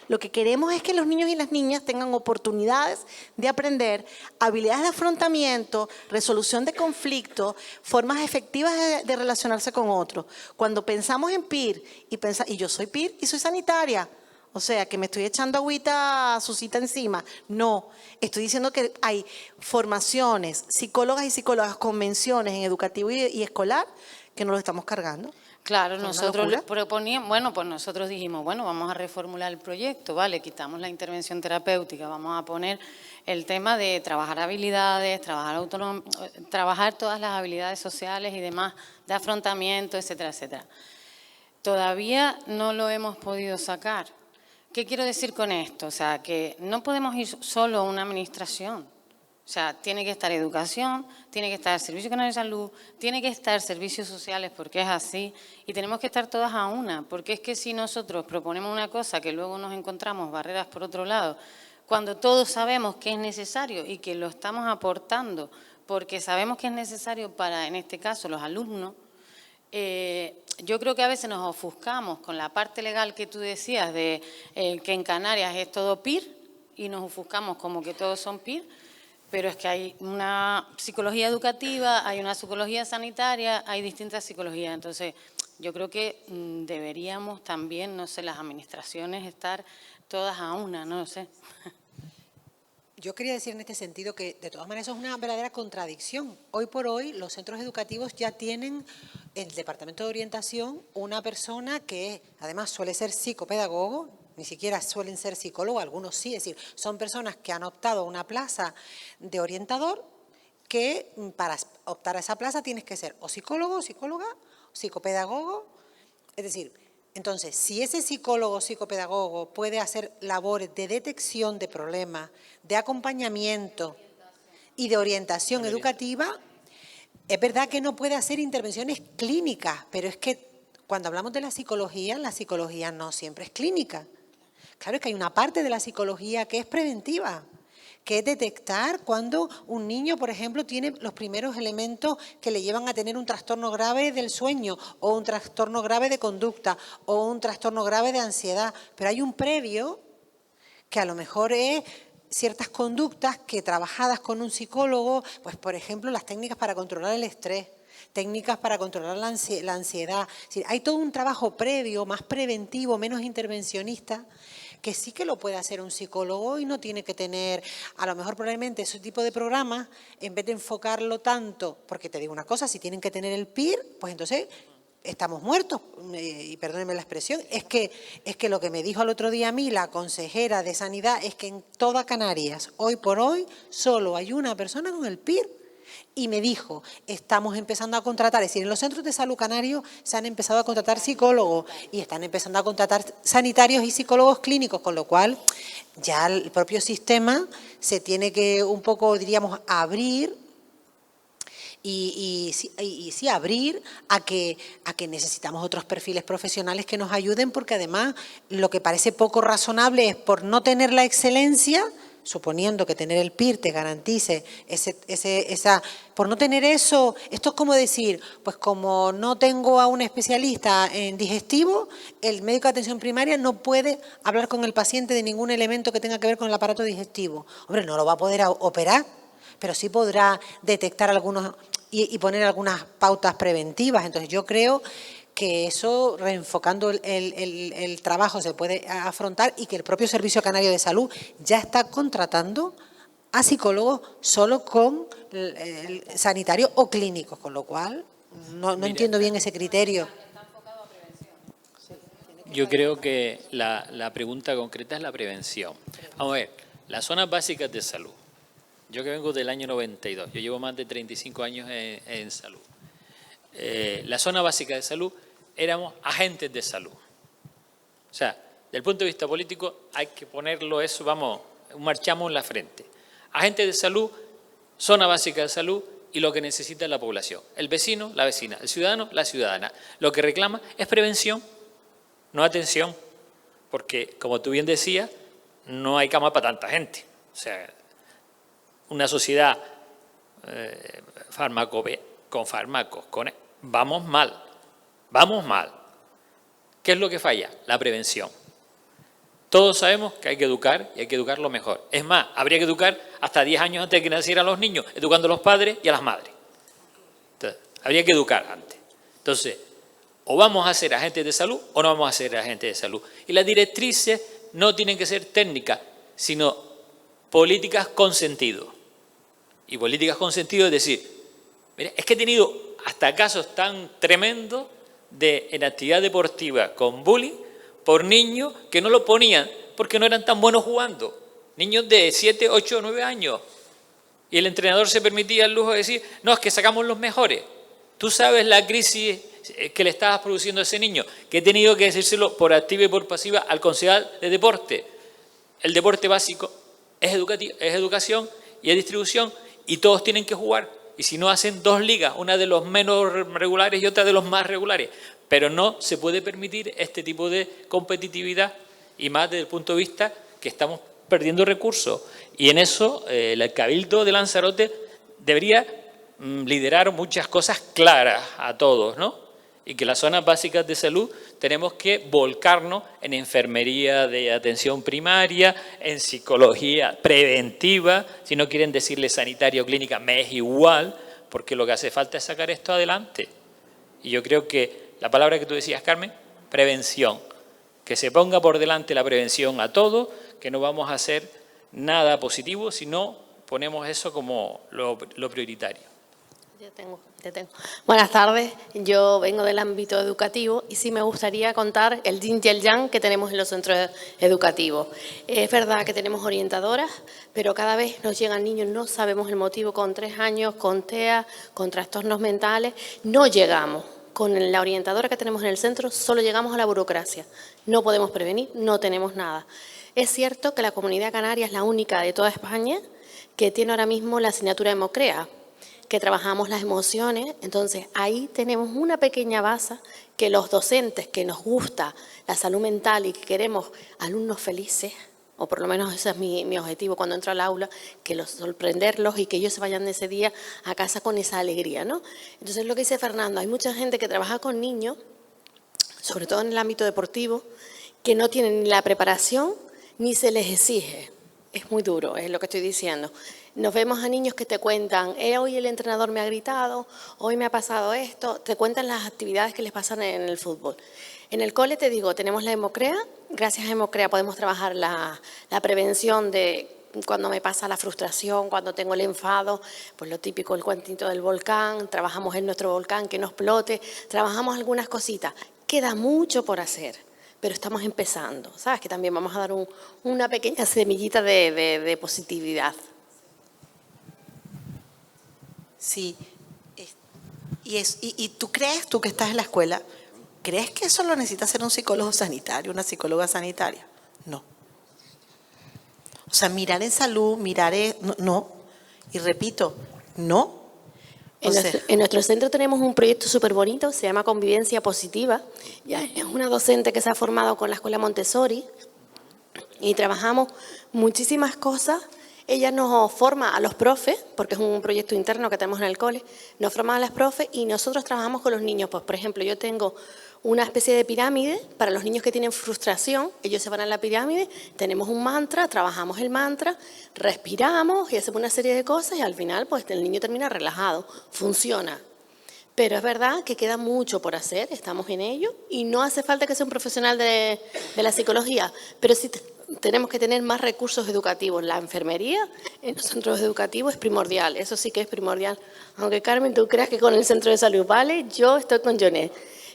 Lo que queremos es que los niños y las niñas tengan oportunidades de aprender habilidades de afrontamiento, resolución de conflictos, formas efectivas de relacionarse con otros. Cuando pensamos en PIR, y yo soy PIR y soy sanitaria, o sea, que me estoy echando agüita Susita encima. No, estoy diciendo que hay formaciones, psicólogas y psicólogas con menciones en educativo y escolar que nos lo estamos cargando. Claro, ¿Es una nosotros locura? proponíamos, bueno, pues nosotros dijimos, bueno, vamos a reformular el proyecto, vale, quitamos la intervención terapéutica, vamos a poner el tema de trabajar habilidades, trabajar todas las habilidades sociales y demás, de afrontamiento, etcétera, etcétera. Todavía no lo hemos podido sacar. ¿Qué quiero decir con esto? O sea, que no podemos ir solo a una administración. O sea, tiene que estar educación, tiene que estar Servicio Canario de Salud, tiene que estar servicios sociales porque es así y tenemos que estar todas a una, porque es que si nosotros proponemos una cosa que luego nos encontramos barreras por otro lado, cuando todos sabemos que es necesario y que lo estamos aportando porque sabemos que es necesario para, en este caso, los alumnos, yo creo que a veces nos ofuscamos con la parte legal que tú decías de que en Canarias es todo PIR y nos ofuscamos como que todos son PIR, pero es que hay una psicología educativa, hay una psicología sanitaria, hay distintas psicologías. Entonces, yo creo que deberíamos también, no sé, las administraciones estar todas a una, no sé. Yo quería decir en este sentido que, de todas maneras, eso es una verdadera contradicción. Hoy por hoy, los centros educativos ya tienen en el Departamento de Orientación una persona que, además, suele ser psicopedagogo, ni siquiera suelen ser psicólogos, algunos sí, es decir, son personas que han optado a una plaza de orientador que para optar a esa plaza tienes que ser o psicólogo, o psicóloga, o psicopedagogo, es decir, entonces, si ese psicólogo o psicopedagogo puede hacer labores de detección de problemas, de acompañamiento y de orientación educativa, es verdad que no puede hacer intervenciones clínicas, pero es que cuando hablamos de la psicología no siempre es clínica. Claro, es que hay una parte de la psicología que es preventiva, que es detectar cuando un niño, por ejemplo, tiene los primeros elementos que le llevan a tener un trastorno grave del sueño o un trastorno grave de conducta o un trastorno grave de ansiedad. Pero hay un previo que a lo mejor es ciertas conductas que trabajadas con un psicólogo, pues por ejemplo las técnicas para controlar el estrés, técnicas para controlar la ansiedad. Es decir, hay todo un trabajo previo, más preventivo, menos intervencionista, que sí que lo puede hacer un psicólogo y no tiene que tener, a lo mejor probablemente ese tipo de programas, en vez de enfocarlo tanto, porque te digo una cosa, si tienen que tener el PIR, pues entonces estamos muertos, y perdónenme la expresión, es que lo que me dijo el otro día a mí la consejera de Sanidad es que en toda Canarias, hoy por hoy, solo hay una persona con el PIR. Y me dijo, estamos empezando a contratar, es decir, en los centros de salud canarios se han empezado a contratar psicólogos y están empezando a contratar sanitarios y psicólogos clínicos, con lo cual ya el propio sistema se tiene que un poco, diríamos, abrir y sí abrir a que necesitamos otros perfiles profesionales que nos ayuden, porque además lo que parece poco razonable es por no tener la excelencia suponiendo que tener el PIR te garantice por no tener eso, esto es como decir, pues como no tengo a un especialista en digestivo, el médico de atención primaria no puede hablar con el paciente de ningún elemento que tenga que ver con el aparato digestivo. Hombre, no lo va a poder operar, pero sí podrá detectar algunos y poner algunas pautas preventivas. Entonces yo creo que eso, reenfocando el trabajo, se puede afrontar, y que el propio Servicio Canario de Salud ya está contratando a psicólogos solo con el sanitario o clínicos, con lo cual no entiendo bien ese criterio. Yo creo que la pregunta concreta es la prevención. Vamos a ver, las zonas básicas de salud. Yo que vengo del año 92, yo llevo más de 35 años en salud. La zona básica de salud éramos agentes de salud. O sea, desde el punto de vista político hay que ponerlo eso, vamos, marchamos en la frente. Agentes de salud, zona básica de salud y lo que necesita la población. El vecino, la vecina, el ciudadano, la ciudadana. Lo que reclama es prevención, no atención, porque como tú bien decías, no hay cama para tanta gente. O sea, una sociedad con fármacos, vamos mal. ¿Qué es lo que falla? La prevención. Todos sabemos que hay que educar y hay que educarlo mejor. Es más, habría que educar hasta 10 años antes de que nacieran los niños, educando a los padres y a las madres. Entonces, habría que educar antes. Entonces, o vamos a ser agentes de salud o no vamos a ser agentes de salud. Y las directrices no tienen que ser técnicas, sino políticas con sentido. Y políticas con sentido es decir, mira, es que he tenido hasta casos tan tremendos en actividad deportiva con bullying por niños que no lo ponían porque no eran tan buenos jugando. Niños de 7, 8, 9 años. Y el entrenador se permitía el lujo de decir, no, es que sacamos los mejores. Tú sabes la crisis que le estabas produciendo a ese niño, que he tenido que decírselo por activa y por pasiva al concejal de deporte. El deporte básico es educación y es distribución, y todos tienen que jugar. Y si no, hacen 2 ligas, una de los menos regulares y otra de los más regulares. Pero no se puede permitir este tipo de competitividad, y más desde el punto de vista que estamos perdiendo recursos. Y en eso el Cabildo de Lanzarote debería liderar muchas cosas claras a todos, ¿no? Y que las zonas básicas de salud tenemos que volcarnos en enfermería de atención primaria, en psicología preventiva, si no quieren decirle sanitaria o clínica, me es igual, porque lo que hace falta es sacar esto adelante. Y yo creo que la palabra que tú decías, Carmen, prevención, que se ponga por delante la prevención a todo, que no vamos a hacer nada positivo si no ponemos eso como lo prioritario. Ya tengo. Buenas tardes, yo vengo del ámbito educativo y sí me gustaría contar el yin y el yang que tenemos en los centros educativos. Es verdad que tenemos orientadoras, pero cada vez nos llegan niños, no sabemos el motivo, con 3 años, con TEA, con trastornos mentales, no llegamos. Con la orientadora que tenemos en el centro solo llegamos a la burocracia, no podemos prevenir, no tenemos nada. Es cierto que la Comunidad Canaria es la única de toda España que tiene ahora mismo la asignatura de Mocrea, que trabajamos las emociones. Entonces ahí tenemos una pequeña base que los docentes que nos gusta la salud mental y que queremos alumnos felices, o por lo menos ese es mi objetivo cuando entro al aula, que los sorprenderlos y que ellos se vayan de ese día a casa con esa alegría, ¿no? Entonces lo que dice Fernando, hay mucha gente que trabaja con niños, sobre todo en el ámbito deportivo, que no tienen ni la preparación ni se les exige. Es muy duro, es lo que estoy diciendo. Nos vemos a niños que te cuentan, hoy el entrenador me ha gritado, hoy me ha pasado esto, te cuentan las actividades que les pasan en el fútbol. En el cole, te digo, tenemos la Hemocrea, gracias a Hemocrea podemos trabajar la prevención de cuando me pasa la frustración, cuando tengo el enfado, pues lo típico, el cuentito del volcán, trabajamos en nuestro volcán que no explote, trabajamos algunas cositas. Queda mucho por hacer, pero estamos empezando, ¿sabes? Que también vamos a dar una pequeña semillita de positividad. Sí. ¿Y tú crees, tú que estás en la escuela, crees que eso lo necesita hacer un psicólogo sanitario, una psicóloga sanitaria? No. O sea, mirar en salud, no. Y repito, no. En nuestro centro tenemos un proyecto súper bonito, se llama Convivencia Positiva. Ya es una docente que se ha formado con la Escuela Montessori y trabajamos muchísimas cosas. Ella nos forma a los profes, porque es un proyecto interno que tenemos en el cole, nos forma a las profes y nosotros trabajamos con los niños. Pues, por ejemplo, yo tengo una especie de pirámide para los niños que tienen frustración. Ellos se van a la pirámide, tenemos un mantra, trabajamos el mantra, respiramos y hacemos una serie de cosas y al final pues el niño termina relajado. Funciona. Pero es verdad que queda mucho por hacer, estamos en ello y no hace falta que sea un profesional de la psicología, pero sí tenemos que tener más recursos educativos. La enfermería en los centros educativos es primordial, eso sí que es primordial. Aunque Carmen, tú creas que con el centro de salud, ¿vale? Yo estoy con Jonet.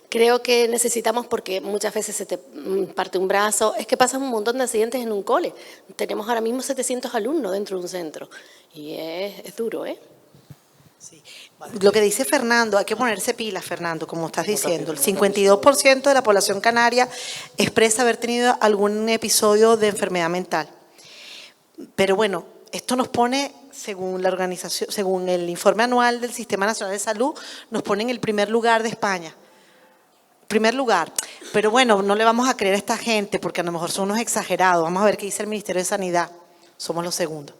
Creo que necesitamos, porque muchas veces se te parte un brazo, es que pasan un montón de accidentes en un cole. Tenemos ahora mismo 700 alumnos dentro de un centro y es duro, ¿eh? Sí. Lo que dice Fernando, hay que ponerse pilas, Fernando, como estás diciendo. El 52% de la población canaria expresa haber tenido algún episodio de enfermedad mental. Pero bueno, esto nos pone, según la organización, según el informe anual del Sistema Nacional de Salud, nos pone en el primer lugar de España. Primer lugar. Pero bueno, no le vamos a creer a esta gente porque a lo mejor son unos exagerados. Vamos a ver qué dice el Ministerio de Sanidad. Somos los segundos.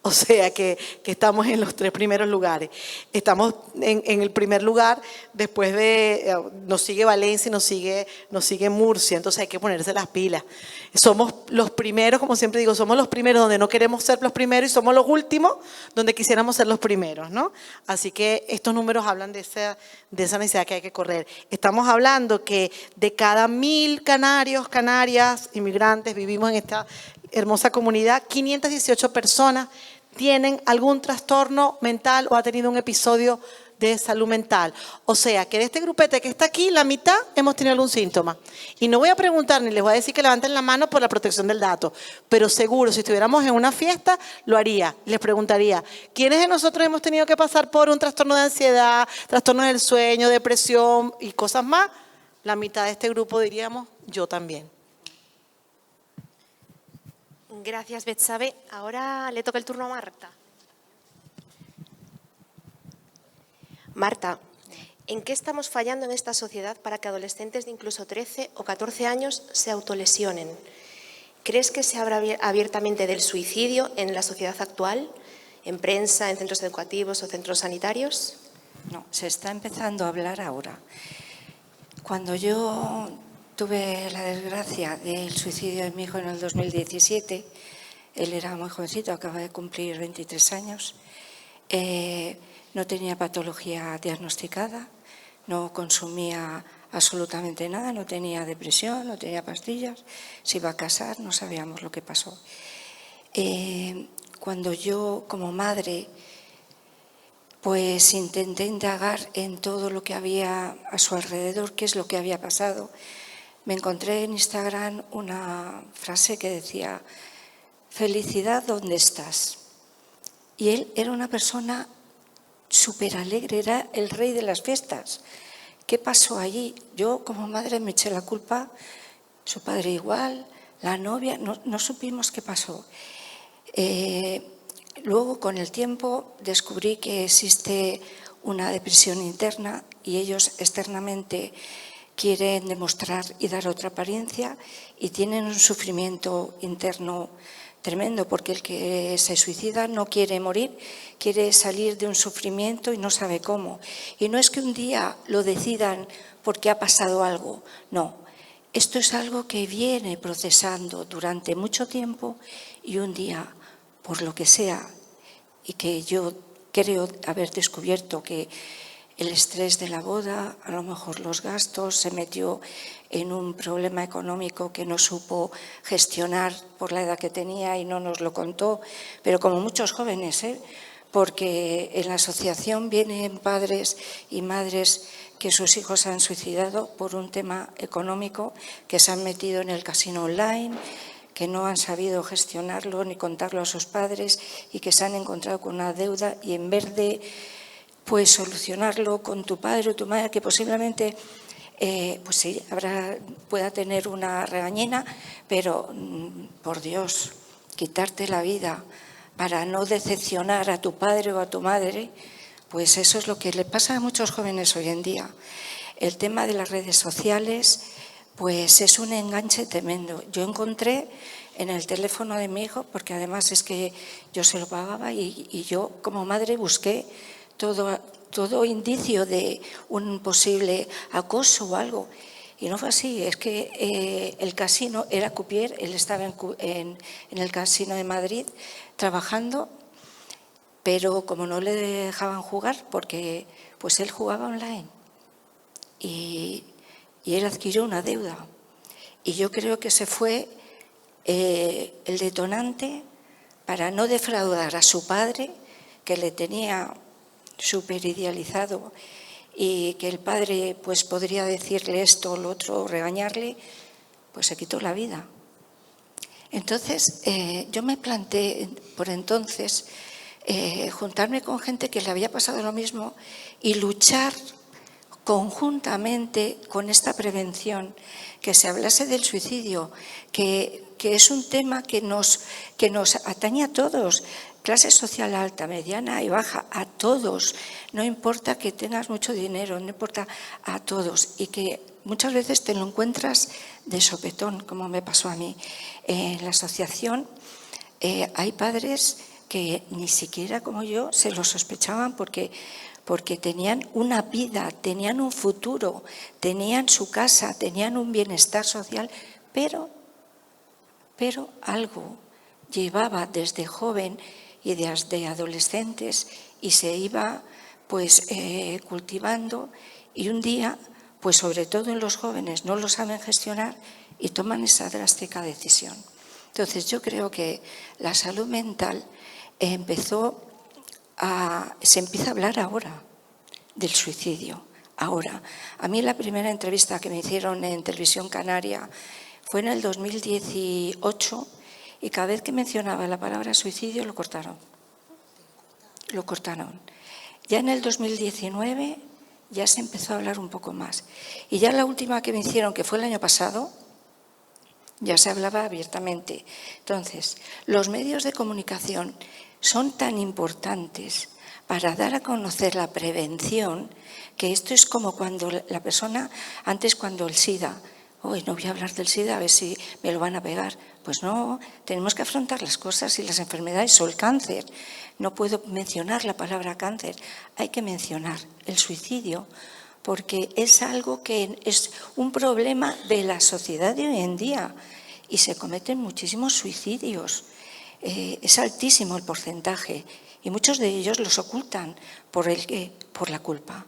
O sea que estamos en los 3 primeros lugares. Estamos en el primer lugar, después nos sigue Valencia y nos sigue Murcia, entonces hay que ponerse las pilas. Somos los primeros, como siempre digo, somos los primeros donde no queremos ser los primeros y somos los últimos donde quisiéramos ser los primeros, ¿no? Así que estos números hablan de esa necesidad que hay que correr. Estamos hablando que de cada 1000 canarios, canarias, inmigrantes, vivimos en esta hermosa comunidad, 518 personas tienen algún trastorno mental o ha tenido un episodio de salud mental. O sea, que de este grupete que está aquí, la mitad hemos tenido algún síntoma. Y no voy a preguntar ni les voy a decir que levanten la mano por la protección del dato, pero seguro, si estuviéramos en una fiesta, lo haría. Les preguntaría, ¿quiénes de nosotros hemos tenido que pasar por un trastorno de ansiedad, trastorno del sueño, depresión y cosas más? La mitad de este grupo diríamos, yo también. Gracias, Betsabe. Ahora le toca el turno a Marta. Marta, ¿en qué estamos fallando en esta sociedad para que adolescentes de incluso 13 o 14 años se autolesionen? ¿Crees que se habla abiertamente del suicidio en la sociedad actual, en prensa, en centros educativos o centros sanitarios? No, se está empezando a hablar ahora. Cuando yo tuve la desgracia del suicidio de mi hijo en el 2017, él era muy jovencito, acaba de cumplir 23 años, no tenía patología diagnosticada, no consumía absolutamente nada, no tenía depresión, no tenía pastillas, se iba a casar, no sabíamos lo que pasó. Cuando yo, como madre, pues intenté indagar en todo lo que había a su alrededor, qué es lo que había pasado, me encontré en Instagram una frase que decía: felicidad, ¿dónde estás? Y él era una persona súper alegre, era el rey de las fiestas. ¿Qué pasó allí? Yo como madre me eché la culpa, su padre igual, la novia, no supimos qué pasó. Luego, con el tiempo, descubrí que existe una depresión interna y ellos externamente quieren demostrar y dar otra apariencia y tienen un sufrimiento interno tremendo, porque el que se suicida no quiere morir, quiere salir de un sufrimiento y no sabe cómo. Y no es que un día lo decidan porque ha pasado algo, no. Esto es algo que viene procesando durante mucho tiempo y un día, por lo que sea, y que yo creo haber descubierto que el estrés de la boda, a lo mejor los gastos, se metió en un problema económico que no supo gestionar por la edad que tenía y no nos lo contó, pero como muchos jóvenes, porque en la asociación vienen padres y madres que sus hijos se han suicidado por un tema económico, que se han metido en el casino online, que no han sabido gestionarlo ni contarlo a sus padres y que se han encontrado con una deuda y en vez de pues solucionarlo con tu padre o tu madre, que posiblemente pues sí, pueda tener una regañina, pero por Dios, quitarte la vida para no decepcionar a tu padre o a tu madre, pues eso es lo que le pasa a muchos jóvenes hoy en día. El tema de las redes sociales, pues es un enganche tremendo. Yo encontré en el teléfono de mi hijo, porque además es que yo se lo pagaba y yo como madre busqué todo indicio de un posible acoso o algo. Y no fue así, es que el casino era Cupier, él estaba en el casino de Madrid trabajando, pero como no le dejaban jugar, porque pues él jugaba online y él adquirió una deuda. Y yo creo que ese fue el detonante para no defraudar a su padre, que le tenía súper idealizado, y que el padre pues podría decirle esto o lo otro, regañarle, pues se quitó la vida. Entonces yo me planteé por entonces juntarme con gente que le había pasado lo mismo y luchar conjuntamente con esta prevención, que se hablase del suicidio, que es un tema que nos atañe a todos, clase social alta, mediana y baja, a todos, no importa que tengas mucho dinero, no importa, a todos, y que muchas veces te lo encuentras de sopetón, como me pasó a mí. En la asociación hay padres que ni siquiera como yo se lo sospechaban porque tenían una vida, tenían un futuro, tenían su casa, tenían un bienestar social, pero algo llevaba desde joven y desde adolescentes y se iba pues cultivando, y un día, pues sobre todo en los jóvenes, no lo saben gestionar y toman esa drástica decisión. Entonces yo creo que la salud mental se empieza a hablar ahora del suicidio. Ahora, a mí la primera entrevista que me hicieron en Televisión Canaria fue en el 2018 y cada vez que mencionaba la palabra suicidio lo cortaron. Lo cortaron. Ya en el 2019 ya se empezó a hablar un poco más. Y ya la última que me hicieron, que fue el año pasado, ya se hablaba abiertamente. Entonces, los medios de comunicación son tan importantes para dar a conocer la prevención, que esto es como cuando la persona, antes cuando el SIDA, hoy no voy a hablar del SIDA, a ver si me lo van a pegar. Pues no, tenemos que afrontar las cosas y las enfermedades o el cáncer. No puedo mencionar la palabra cáncer, hay que mencionar el suicidio, porque es algo que es un problema de la sociedad de hoy en día y se cometen muchísimos suicidios. Es altísimo el porcentaje y muchos de ellos los ocultan por la culpa,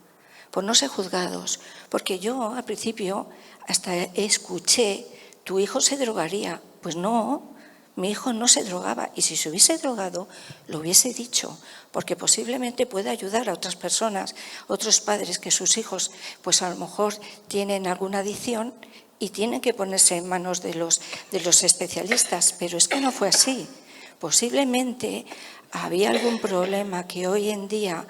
por no ser juzgados. Porque yo al principio hasta escuché, tu hijo se drogaría. Pues no, mi hijo no se drogaba, y si se hubiese drogado lo hubiese dicho, porque posiblemente puede ayudar a otras personas, otros padres que sus hijos pues a lo mejor tienen alguna adicción y tienen que ponerse en manos de los especialistas, pero es que no fue así. Posiblemente había algún problema que hoy en día,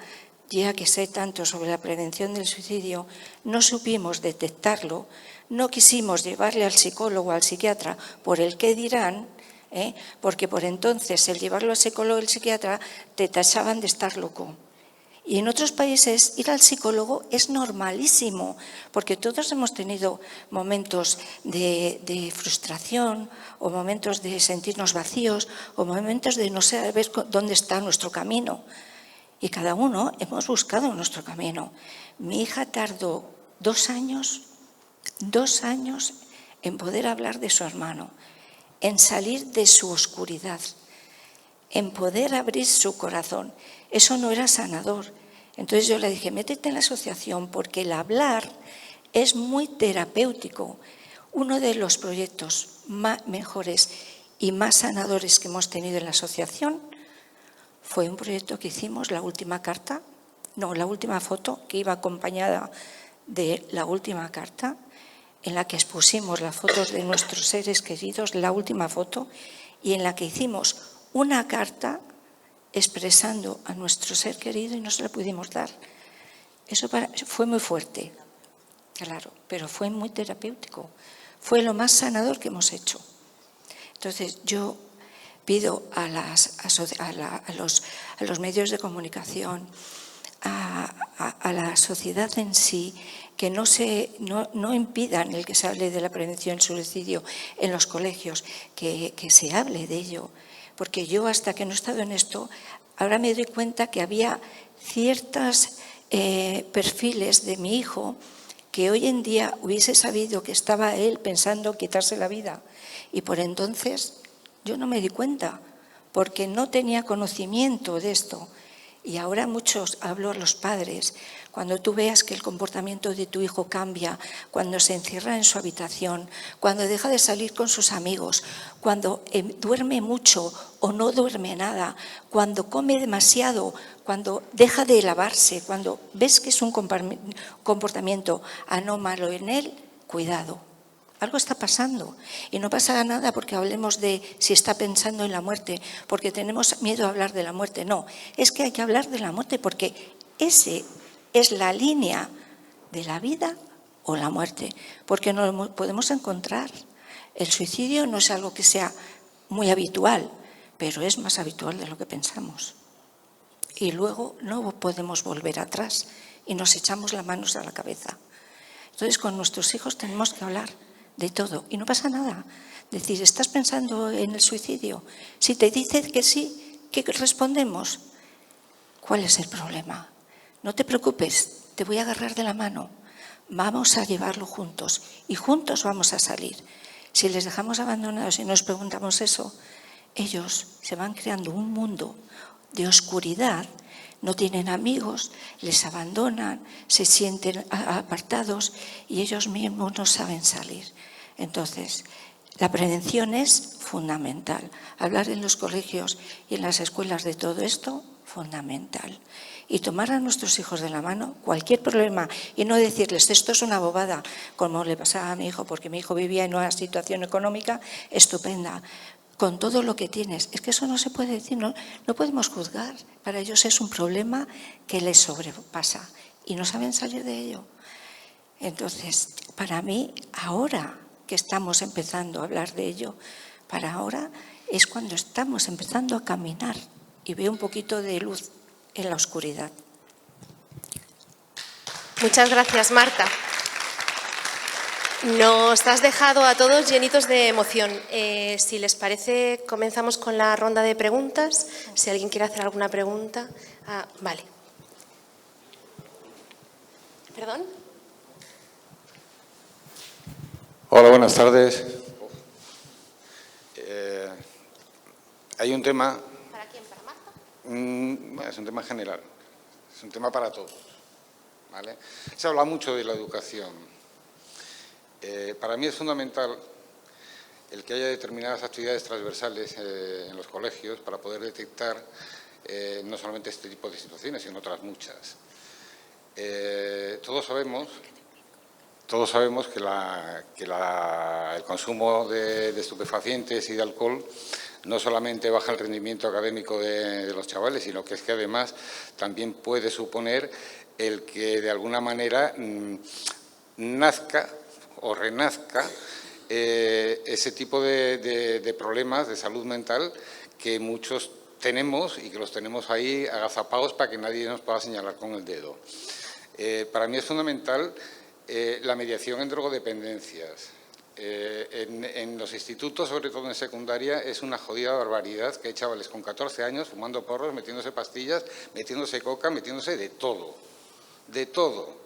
ya que sé tanto sobre la prevención del suicidio, no supimos detectarlo, no quisimos llevarle al psicólogo, al psiquiatra, por el qué dirán, porque por entonces el llevarlo al psicólogo o al psiquiatra te tachaban de estar loco. Y en otros países ir al psicólogo es normalísimo, porque todos hemos tenido momentos de frustración o momentos de sentirnos vacíos o momentos de no saber dónde está nuestro camino. Y cada uno hemos buscado nuestro camino. Mi hija tardó 2 años en poder hablar de su hermano, en salir de su oscuridad, en poder abrir su corazón. Eso no era sanador. Entonces yo le dije, métete en la asociación porque el hablar es muy terapéutico. Uno de los proyectos mejores y más sanadores que hemos tenido en la asociación fue un proyecto que hicimos, la última foto, que iba acompañada de la última carta, en la que expusimos las fotos de nuestros seres queridos, la última foto, y en la que hicimos una carta expresando a nuestro ser querido y no se la pudimos dar. Eso fue muy fuerte, claro, pero fue muy terapéutico. Fue lo más sanador que hemos hecho. Entonces yo pido a los medios de comunicación, a la sociedad en sí que no impidan el que se hable de la prevención del suicidio en los colegios, que se hable de ello. Porque yo, hasta que no he estado en esto, ahora me doy cuenta que había ciertos perfiles de mi hijo que hoy en día hubiese sabido que estaba él pensando quitarse la vida. Y por entonces yo no me di cuenta, porque no tenía conocimiento de esto. Y ahora muchos, hablo a los padres, cuando tú veas que el comportamiento de tu hijo cambia, cuando se encierra en su habitación, cuando deja de salir con sus amigos, cuando duerme mucho o no duerme nada, cuando come demasiado, cuando deja de lavarse, cuando ves que es un comportamiento anómalo en él, cuidado. Algo está pasando y no pasa nada porque hablemos de si está pensando en la muerte, porque tenemos miedo a hablar de la muerte. No, es que hay que hablar de la muerte porque ese es la línea de la vida o la muerte, porque no lo podemos encontrar. El suicidio no es algo que sea muy habitual, pero es más habitual de lo que pensamos. Y luego no podemos volver atrás y nos echamos las manos a la cabeza. Entonces, con nuestros hijos tenemos que hablar de todo y no pasa nada. Decir, ¿estás pensando en el suicidio? Si te dice que sí, ¿qué respondemos? ¿Cuál es el problema? No te preocupes, te voy a agarrar de la mano. Vamos a llevarlo juntos y juntos vamos a salir. Si les dejamos abandonados y nos preguntamos eso, ellos se van creando un mundo de oscuridad, no tienen amigos, les abandonan, se sienten apartados y ellos mismos no saben salir. Entonces, la prevención es fundamental. Hablar en los colegios y en las escuelas de todo esto, fundamental. Y tomar a nuestros hijos de la mano, cualquier problema, y no decirles, esto es una bobada, como le pasaba a mi hijo, porque mi hijo vivía en una situación económica estupenda, con todo lo que tienes. Es que eso no se puede decir, no podemos juzgar. Para ellos es un problema que les sobrepasa y no saben salir de ello. Entonces, para mí, ahora que estamos empezando a hablar de ello, para ahora es cuando estamos empezando a caminar y veo un poquito de luz en la oscuridad. Muchas gracias, Marta. Nos has dejado a todos llenitos de emoción. Si les parece, comenzamos con la ronda de preguntas. Si alguien quiere hacer alguna pregunta. Vale. ¿Perdón? Hola, buenas tardes. Hay un tema... ¿Para quién? ¿Para Marta? Bueno, es un tema general. Es un tema para todos, ¿vale? Se habla mucho de la educación. Para mí es fundamental el que haya determinadas actividades transversales en los colegios para poder detectar no solamente este tipo de situaciones, sino otras muchas. Todos sabemos que el consumo de estupefacientes y de alcohol no solamente baja el rendimiento académico de los chavales, sino que es que además también puede suponer el que de alguna manera nazca o renazca ese tipo de problemas de salud mental que muchos tenemos y que los tenemos ahí agazapados para que nadie nos pueda señalar con el dedo. Para mí es fundamental la mediación en drogodependencias. En los institutos, sobre todo en secundaria, es una jodida barbaridad que hay chavales con 14 años fumando porros, metiéndose pastillas, metiéndose coca, metiéndose de todo. De todo.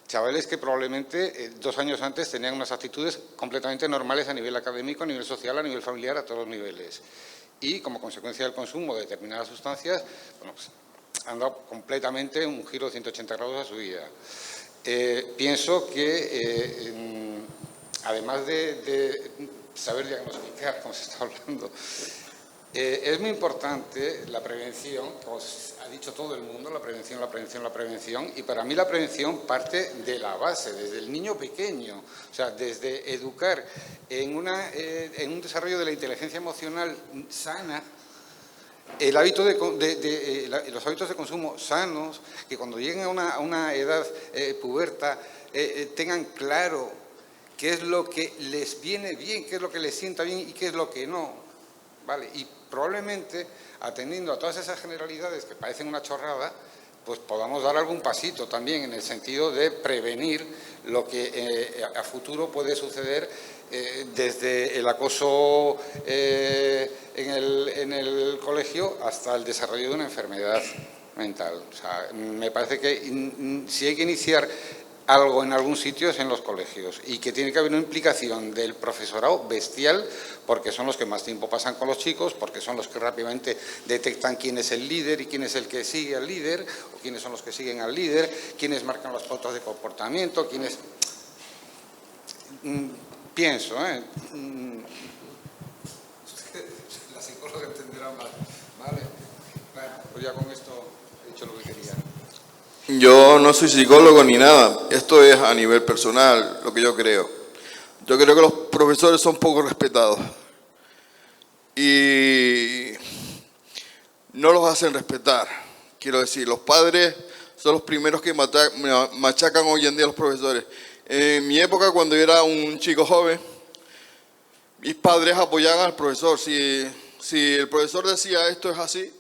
Chavales que probablemente 2 años antes tenían unas actitudes completamente normales a nivel académico, a nivel social, a nivel familiar, a todos los niveles. Y como consecuencia del consumo de determinadas sustancias, bueno, pues, han dado completamente un giro de 180 grados a su vida. Pienso que, además de saber diagnosticar, como se está hablando, es muy importante la prevención, como ha dicho todo el mundo, la prevención, y para mí la prevención parte de la base, desde el niño pequeño, o sea, desde educar en un desarrollo de la inteligencia emocional sana, los hábitos de consumo sanos, que cuando lleguen a una edad puberta tengan claro qué es lo que les viene bien, qué es lo que les sienta bien y qué es lo que no, ¿vale? Y probablemente, atendiendo a todas esas generalidades que parecen una chorrada, pues podamos dar algún pasito también en el sentido de prevenir lo que a futuro puede suceder desde el acoso en el colegio hasta el desarrollo de una enfermedad mental. O sea, me parece que si hay que iniciar algo en algún sitio es en los colegios y que tiene que haber una implicación del profesorado bestial, porque son los que más tiempo pasan con los chicos, porque son los que rápidamente detectan quién es el líder y quién es el que sigue al líder, o quiénes son los que siguen al líder, quiénes marcan las pautas de comportamiento, quiénes... pienso, la psicóloga entenderá más, ¿vale? Bueno, pues ya con esto he dicho lo que quería. Yo no soy psicólogo ni nada, esto es a nivel personal, lo que yo creo. Yo creo que los profesores son poco respetados y no los hacen respetar. Quiero decir, los padres son los primeros que machacan hoy en día a los profesores. En mi época, cuando yo era un chico joven, mis padres apoyaban al profesor. Si el profesor decía esto es así,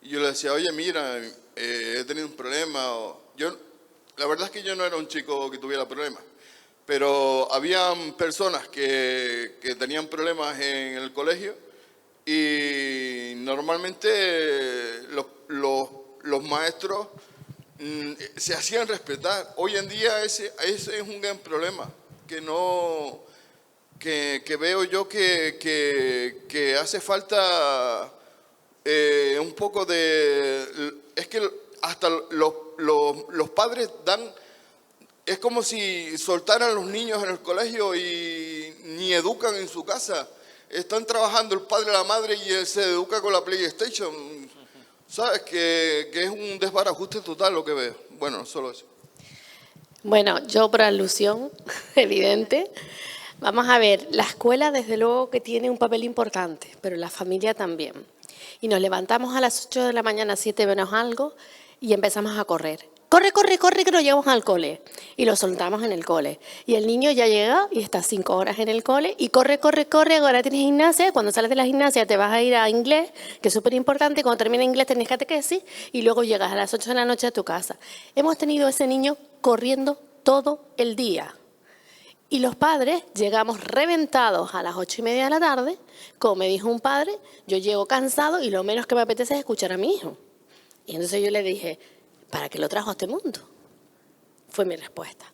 yo le decía, oye, mira, he tenido un problema. La verdad es que yo no era un chico que tuviera problemas, pero habían personas que tenían problemas en el colegio y normalmente los maestros se hacían respetar. Hoy en día ese es un gran problema que veo yo que hace falta un poco de... Es que hasta los padres dan... Es como si soltaran a los niños en el colegio y ni educan en su casa. Están trabajando el padre y la madre y él se educa con la PlayStation. ¿Sabes? Que es un desbarajuste total lo que veo. Bueno, solo eso. Bueno, yo por alusión evidente, vamos a ver, la escuela desde luego que tiene un papel importante, pero la familia también. Y nos levantamos a las 8 de la mañana, 7 menos algo, y empezamos a correr. Corre, corre, corre, que nos llevamos al cole. Y lo soltamos en el cole. Y el niño ya llega y está 5 horas en el cole y corre, corre, corre, ahora tienes gimnasia. Cuando sales de la gimnasia te vas a ir a inglés, que es súper importante. Cuando termina inglés tenés catequesis y luego llegas a las 8 de la noche a tu casa. Hemos tenido ese niño corriendo todo el día. Y los padres llegamos reventados a las 8:30 de la tarde. Como me dijo un padre, yo llego cansado y lo menos que me apetece es escuchar a mi hijo. Y entonces yo le dije, ¿para qué lo trajo a este mundo? Fue mi respuesta.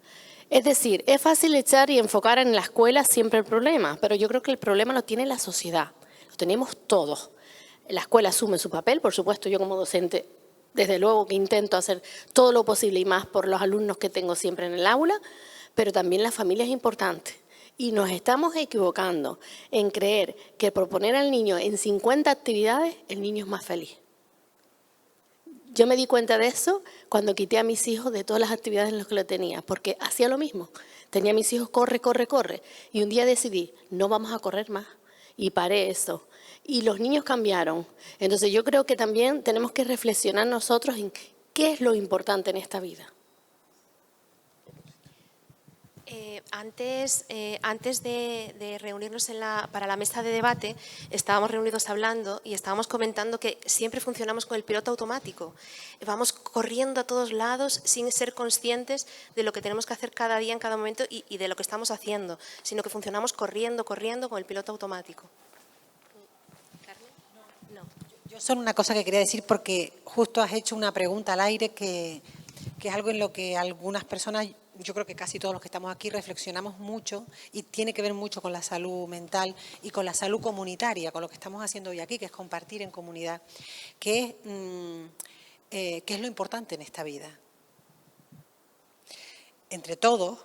Es decir, es fácil echar y enfocar en la escuela siempre el problema, pero yo creo que el problema lo tiene la sociedad, lo tenemos todos. La escuela asume su papel, por supuesto, yo como docente, desde luego que intento hacer todo lo posible y más por los alumnos que tengo siempre en el aula, pero también la familia es importante. Y nos estamos equivocando en creer que por poner al niño en 50 actividades, el niño es más feliz. Yo me di cuenta de eso cuando quité a mis hijos de todas las actividades en las que lo tenía, porque hacía lo mismo. Tenía a mis hijos, corre, corre, corre. Y un día decidí, no vamos a correr más. Y paré eso. Y los niños cambiaron. Entonces yo creo que también tenemos que reflexionar nosotros en qué es lo importante en esta vida. Antes de reunirnos para la mesa de debate, estábamos reunidos hablando y estábamos comentando que siempre funcionamos con el piloto automático. Vamos corriendo a todos lados sin ser conscientes de lo que tenemos que hacer cada día, en cada momento y de lo que estamos haciendo, sino que funcionamos corriendo con el piloto automático. No. Yo solo una cosa que quería decir, porque justo has hecho una pregunta al aire que es algo en lo que algunas personas, yo creo que casi todos los que estamos aquí reflexionamos mucho y tiene que ver mucho con la salud mental y con la salud comunitaria, con lo que estamos haciendo hoy aquí, que es compartir en comunidad, que es lo importante en esta vida. Entre todos,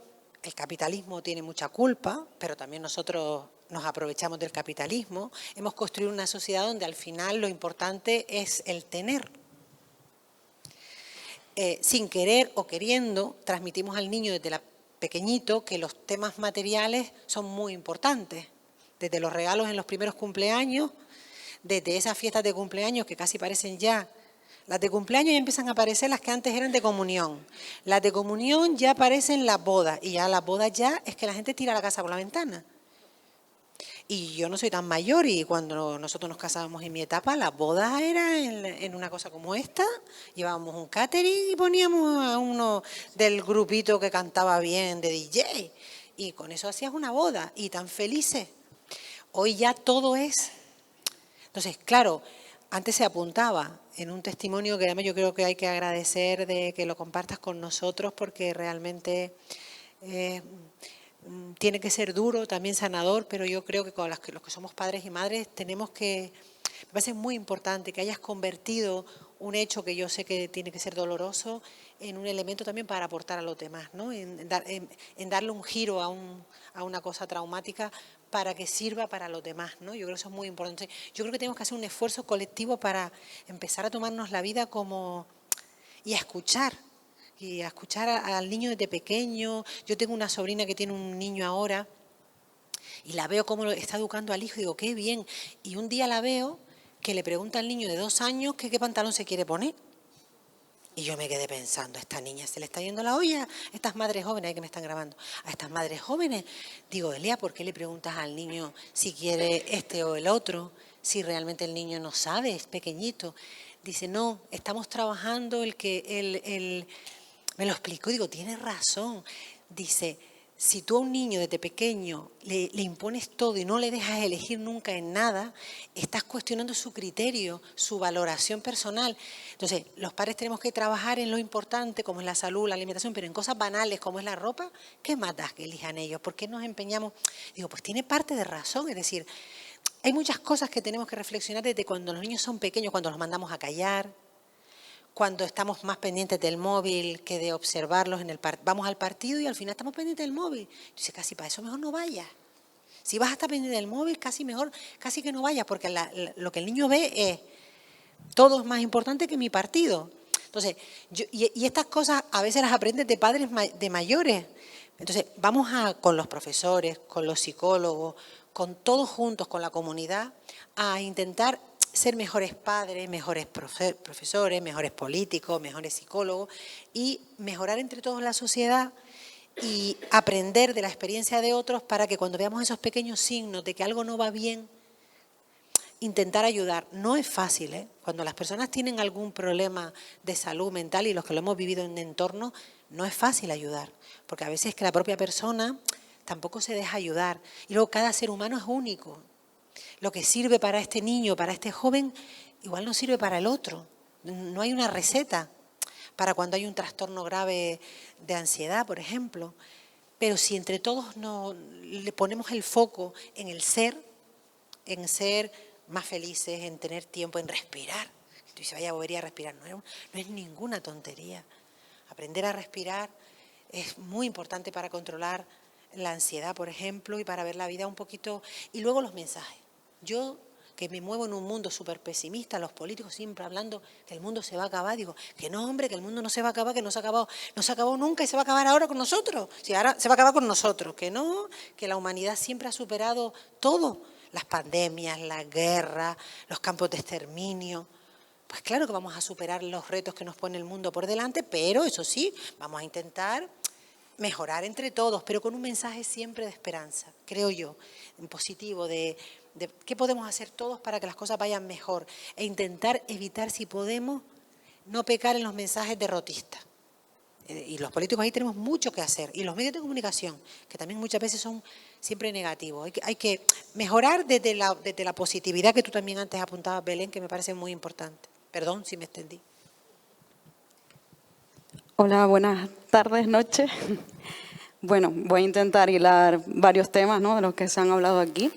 el capitalismo tiene mucha culpa, pero también nosotros nos aprovechamos del capitalismo. Hemos construido una sociedad donde al final lo importante es el tener. Sin querer o queriendo, transmitimos al niño desde pequeñito que los temas materiales son muy importantes. Desde los regalos en los primeros cumpleaños, desde esas fiestas de cumpleaños que casi parecen ya. Las de cumpleaños ya empiezan a aparecer las que antes eran de comunión. Las de comunión ya aparecen las bodas y ya las bodas ya es que la gente tira la casa por la ventana. Y yo no soy tan mayor y cuando nosotros nos casábamos en mi etapa, la boda era en una cosa como esta. Llevábamos un catering y poníamos a uno del grupito que cantaba bien de DJ. Y con eso hacías una boda y tan felices. Hoy ya todo es... Entonces, claro, antes se apuntaba en un testimonio que además yo creo que hay que agradecer de que lo compartas con nosotros porque realmente... tiene que ser duro, también sanador, pero yo creo que con los que somos padres y madres tenemos que, me parece muy importante que hayas convertido un hecho que yo sé que tiene que ser doloroso en un elemento también para aportar a los demás, ¿no? En darle un giro a una cosa traumática para que sirva para los demás, ¿no? Yo creo que eso es muy importante. Yo creo que tenemos que hacer un esfuerzo colectivo para empezar a tomarnos la vida como y a escuchar al niño desde pequeño. Yo tengo una sobrina que tiene un niño ahora y la veo cómo está educando al hijo y digo, qué bien. Y un día la veo que le pregunta al niño de 2 años que qué pantalón se quiere poner. Y yo me quedé pensando, a esta niña se le está yendo la olla, a estas madres jóvenes, ahí que me están grabando, a estas madres jóvenes. Digo, Elia, ¿por qué le preguntas al niño si quiere este o el otro? Si realmente el niño no sabe, es pequeñito. Dice, no, estamos trabajando me lo explicó, digo, tienes razón. Dice, si tú a un niño desde pequeño le impones todo y no le dejas elegir nunca en nada, estás cuestionando su criterio, su valoración personal. Entonces, los padres tenemos que trabajar en lo importante, como es la salud, la alimentación, pero en cosas banales, como es la ropa, ¿qué más das que elijan ellos? ¿Por qué nos empeñamos? Digo, pues tiene parte de razón, es decir, hay muchas cosas que tenemos que reflexionar desde cuando los niños son pequeños, cuando los mandamos a callar, cuando estamos más pendientes del móvil que de observarlos vamos al partido y al final estamos pendientes del móvil. Dice, casi para eso mejor no vayas. Si vas a estar pendiente del móvil, casi que no vayas, porque lo que el niño ve es, todo es más importante que mi partido. Entonces, y estas cosas a veces las aprendes de padres de mayores. Entonces, vamos con los profesores, con los psicólogos, con todos juntos, con la comunidad, a intentar ser mejores padres, mejores profesores, mejores políticos, mejores psicólogos y mejorar entre todos la sociedad y aprender de la experiencia de otros para que cuando veamos esos pequeños signos de que algo no va bien, intentar ayudar. No es fácil, ¿eh? Cuando las personas tienen algún problema de salud mental y los que lo hemos vivido en entorno, no es fácil ayudar, porque a veces que la propia persona tampoco se deja ayudar y luego cada ser humano es único. Lo que sirve para este niño, para este joven, igual no sirve para el otro. No hay una receta para cuando hay un trastorno grave de ansiedad, por ejemplo. Pero si entre todos le ponemos el foco en el ser, en ser más felices, en tener tiempo, en respirar. Tú dices, vaya bobería a respirar. No es ninguna tontería. Aprender a respirar es muy importante para controlar la ansiedad, por ejemplo, y para ver la vida un poquito. Y luego los mensajes. Yo, que me muevo en un mundo súper pesimista, los políticos siempre hablando que el mundo se va a acabar, digo, que no, hombre, que el mundo no se va a acabar, que no se ha acabado nunca y se va a acabar ahora con nosotros. Sí, ahora se va a acabar con nosotros, que no, que la humanidad siempre ha superado todo, las pandemias, la guerra, los campos de exterminio. Pues claro que vamos a superar los retos que nos pone el mundo por delante, pero eso sí, vamos a intentar mejorar entre todos, pero con un mensaje siempre de esperanza, creo yo, en positivo, de qué podemos hacer todos para que las cosas vayan mejor e intentar evitar, si podemos, no pecar en los mensajes derrotistas. Y los políticos ahí tenemos mucho que hacer, y los medios de comunicación, que también muchas veces son siempre negativos. Hay que mejorar desde la positividad que tú también antes apuntabas, Belén, que me parece muy importante. Perdón si me extendí. Hola, buenas tardes, noches. Bueno, voy a intentar hilar varios temas, ¿no?, de los que se han hablado aquí.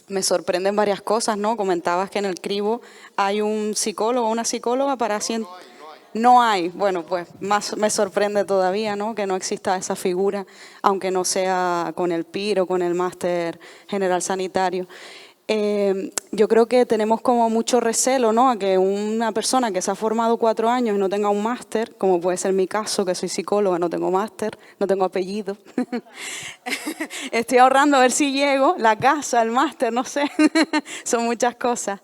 Me sorprenden varias cosas, ¿no? Comentabas que en el cribo hay un psicólogo o una psicóloga para... No hay. Bueno, pues más me sorprende todavía, ¿no?, que no exista esa figura, aunque no sea con el PIR o con el máster general sanitario. Yo creo que tenemos como mucho recelo, ¿no?, a que una persona que se ha formado 4 años y no tenga un máster, como puede ser mi caso, que soy psicóloga, no tengo máster, no tengo apellido. Estoy ahorrando a ver si llego, la casa, el máster, no sé, son muchas cosas.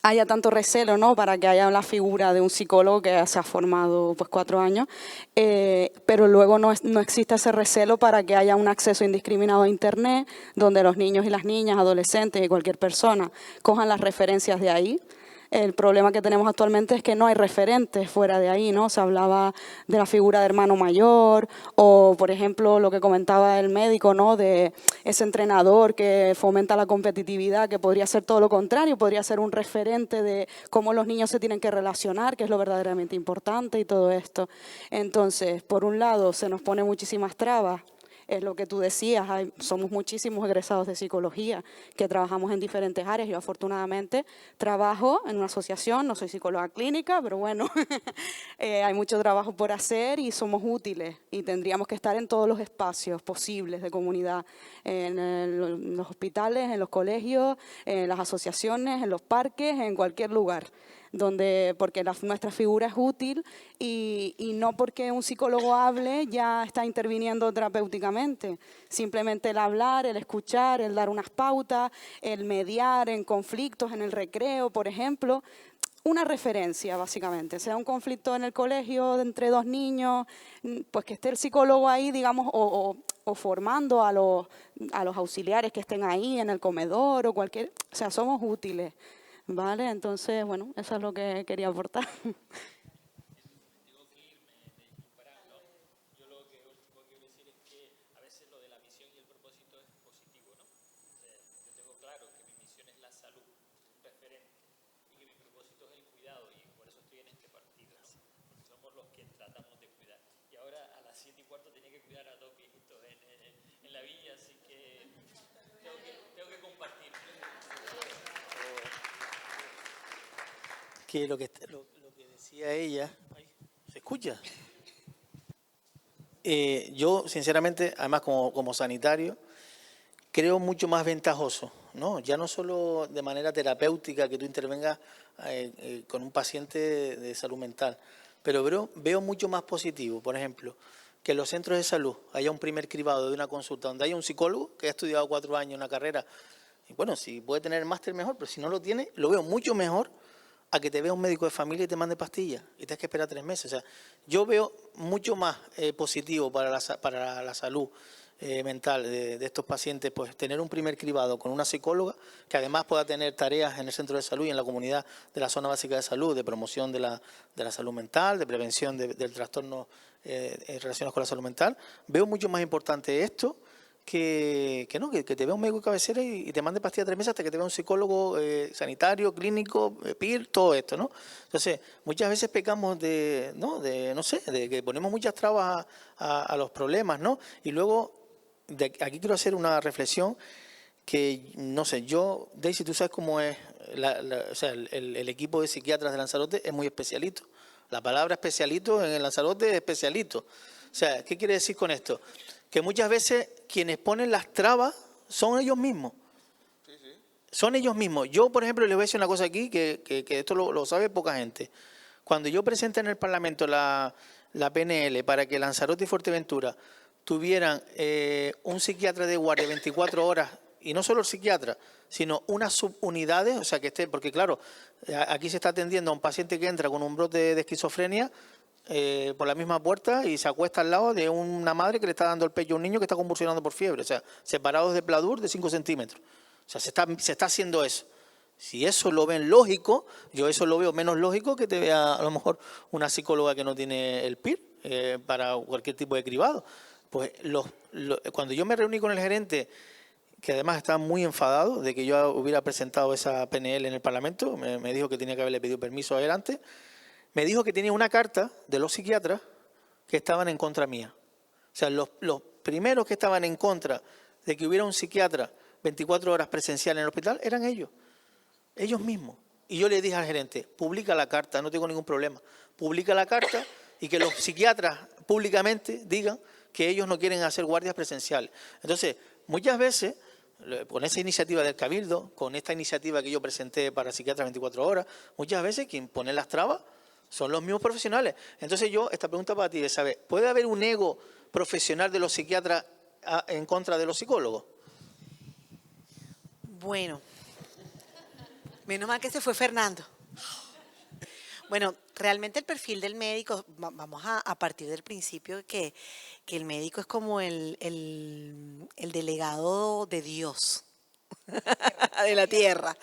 haya tanto recelo, ¿no?, para que haya la figura de un psicólogo que se ha formado pues 4 años, pero luego no existe ese recelo para que haya un acceso indiscriminado a Internet, donde los niños y las niñas, adolescentes y cualquier persona cojan las referencias de ahí. El problema que tenemos actualmente es que no hay referentes fuera de ahí, ¿no? Se hablaba de la figura de hermano mayor o, por ejemplo, lo que comentaba el médico, ¿no?, de ese entrenador que fomenta la competitividad, que podría ser todo lo contrario, podría ser un referente de cómo los niños se tienen que relacionar, que es lo verdaderamente importante y todo esto. Entonces, por un lado, se nos pone muchísimas trabas. Es lo que tú decías, somos muchísimos egresados de psicología que trabajamos en diferentes áreas. Yo afortunadamente trabajo en una asociación, no soy psicóloga clínica, pero bueno, hay mucho trabajo por hacer y somos útiles y tendríamos que estar en todos los espacios posibles de comunidad, en los hospitales, en los colegios, en las asociaciones, en los parques, en cualquier lugar. Porque nuestra figura es útil y no porque un psicólogo hable ya está interviniendo terapéuticamente. Simplemente el hablar, el escuchar, el dar unas pautas, el mediar en conflictos en el recreo, por ejemplo. Una referencia, básicamente. Sea un conflicto en el colegio entre 2 niños, pues que esté el psicólogo ahí, digamos, o formando a los auxiliares que estén ahí en el comedor o cualquier... O sea, somos útiles. Vale, entonces, bueno, eso es lo que quería aportar. Que lo que decía ella, ¿se escucha? Yo, sinceramente, además como sanitario, creo mucho más ventajoso, ¿no? Ya no solo de manera terapéutica que tú intervengas con un paciente de salud mental, pero veo mucho más positivo, por ejemplo, que en los centros de salud haya un primer cribado de una consulta donde haya un psicólogo que ha estudiado 4 años una carrera, y bueno, si puede tener el máster mejor, pero si no lo tiene, lo veo mucho mejor a que te vea un médico de familia y te mande pastillas y tienes que esperar 3 meses. O sea, yo veo mucho más positivo para la salud mental de estos pacientes, pues tener un primer cribado con una psicóloga que además pueda tener tareas en el centro de salud y en la comunidad de la zona básica de salud, de promoción de la salud mental, de prevención del trastorno relacionados con la salud mental. Veo mucho más importante esto que te vea un médico de cabecera y te mande pastillas 3 meses hasta que te vea un psicólogo sanitario, clínico, PIR, todo esto, ¿no? Entonces, muchas veces pecamos de que ponemos muchas trabas a los problemas, ¿no? Y luego, aquí quiero hacer una reflexión que, no sé, Daisy, tú sabes cómo es, el equipo de psiquiatras de Lanzarote es muy especialito. La palabra especialito en el Lanzarote es especialito. O sea, ¿qué quiere decir con esto? Que muchas veces quienes ponen las trabas son ellos mismos. Sí, sí. Son ellos mismos. Yo, por ejemplo, les voy a decir una cosa aquí que esto lo sabe poca gente. Cuando yo presenté en el Parlamento la PNL para que Lanzarote y Fuerteventura tuvieran un psiquiatra de guardia 24 horas, y no solo el psiquiatra, sino unas subunidades, o sea, que esté, porque claro, aquí se está atendiendo a un paciente que entra con un brote de esquizofrenia, por la misma puerta y se acuesta al lado de una madre que le está dando el pecho a un niño que está convulsionando por fiebre, o sea, separados de pladur de 5 centímetros. O sea, se está haciendo eso. Si eso lo ven lógico, yo eso lo veo menos lógico que te vea a lo mejor una psicóloga que no tiene el PIR para cualquier tipo de cribado. Pues cuando yo me reuní con el gerente, que además estaba muy enfadado de que yo hubiera presentado esa PNL en el Parlamento, me dijo que tenía que haberle pedido permiso a él antes. Me dijo que tenía una carta de los psiquiatras que estaban en contra mía. O sea, los primeros que estaban en contra de que hubiera un psiquiatra 24 horas presencial en el hospital eran ellos mismos. Y yo le dije al gerente, publica la carta, no tengo ningún problema. Publica la carta y que los psiquiatras públicamente digan que ellos no quieren hacer guardias presenciales. Entonces, muchas veces, con esa iniciativa del Cabildo, con esta iniciativa que yo presenté para psiquiatras 24 horas, muchas veces quien pone las trabas son los mismos profesionales. Entonces esta pregunta para ti es saber, ¿puede haber un ego profesional de los psiquiatras en contra de los psicólogos? Bueno, Menos mal que se fue Fernando. Bueno, realmente el perfil del médico, vamos a partir del principio que el médico es como el delegado de Dios de la tierra.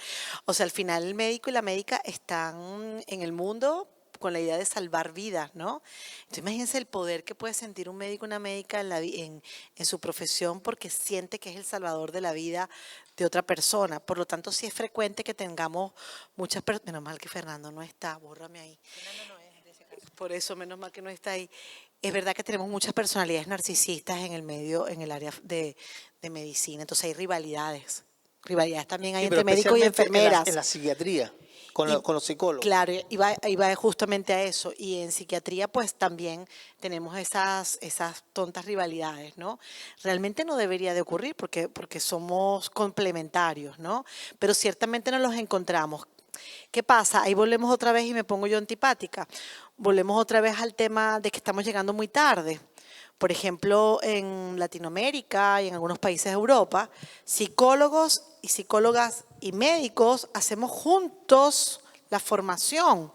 O sea, al final el médico y la médica están en el mundo con la idea de salvar vidas, ¿no? Entonces imagínense el poder que puede sentir un médico y una médica en su profesión porque siente que es el salvador de la vida de otra persona. Por lo tanto, sí es frecuente que tengamos muchas personas, menos mal que Fernando no está, bórrame ahí. Por eso, menos mal que no está ahí. Es verdad que tenemos muchas personalidades narcisistas en el medio, en el área de medicina, entonces hay rivalidades. Rivalidades también hay Sí, entre pero médicos y especialmente enfermeras. en la psiquiatría, con los psicólogos. Claro, iba justamente a eso. Y en psiquiatría, pues también tenemos esas tontas rivalidades, ¿no? Realmente no debería de ocurrir porque somos complementarios, ¿no? Pero ciertamente nos los encontramos. ¿Qué pasa? Ahí volvemos otra vez y me pongo yo antipática. Volvemos otra vez al tema de que estamos llegando muy tarde. Por ejemplo, en Latinoamérica y en algunos países de Europa, psicólogos y psicólogas y médicos hacemos juntos la formación.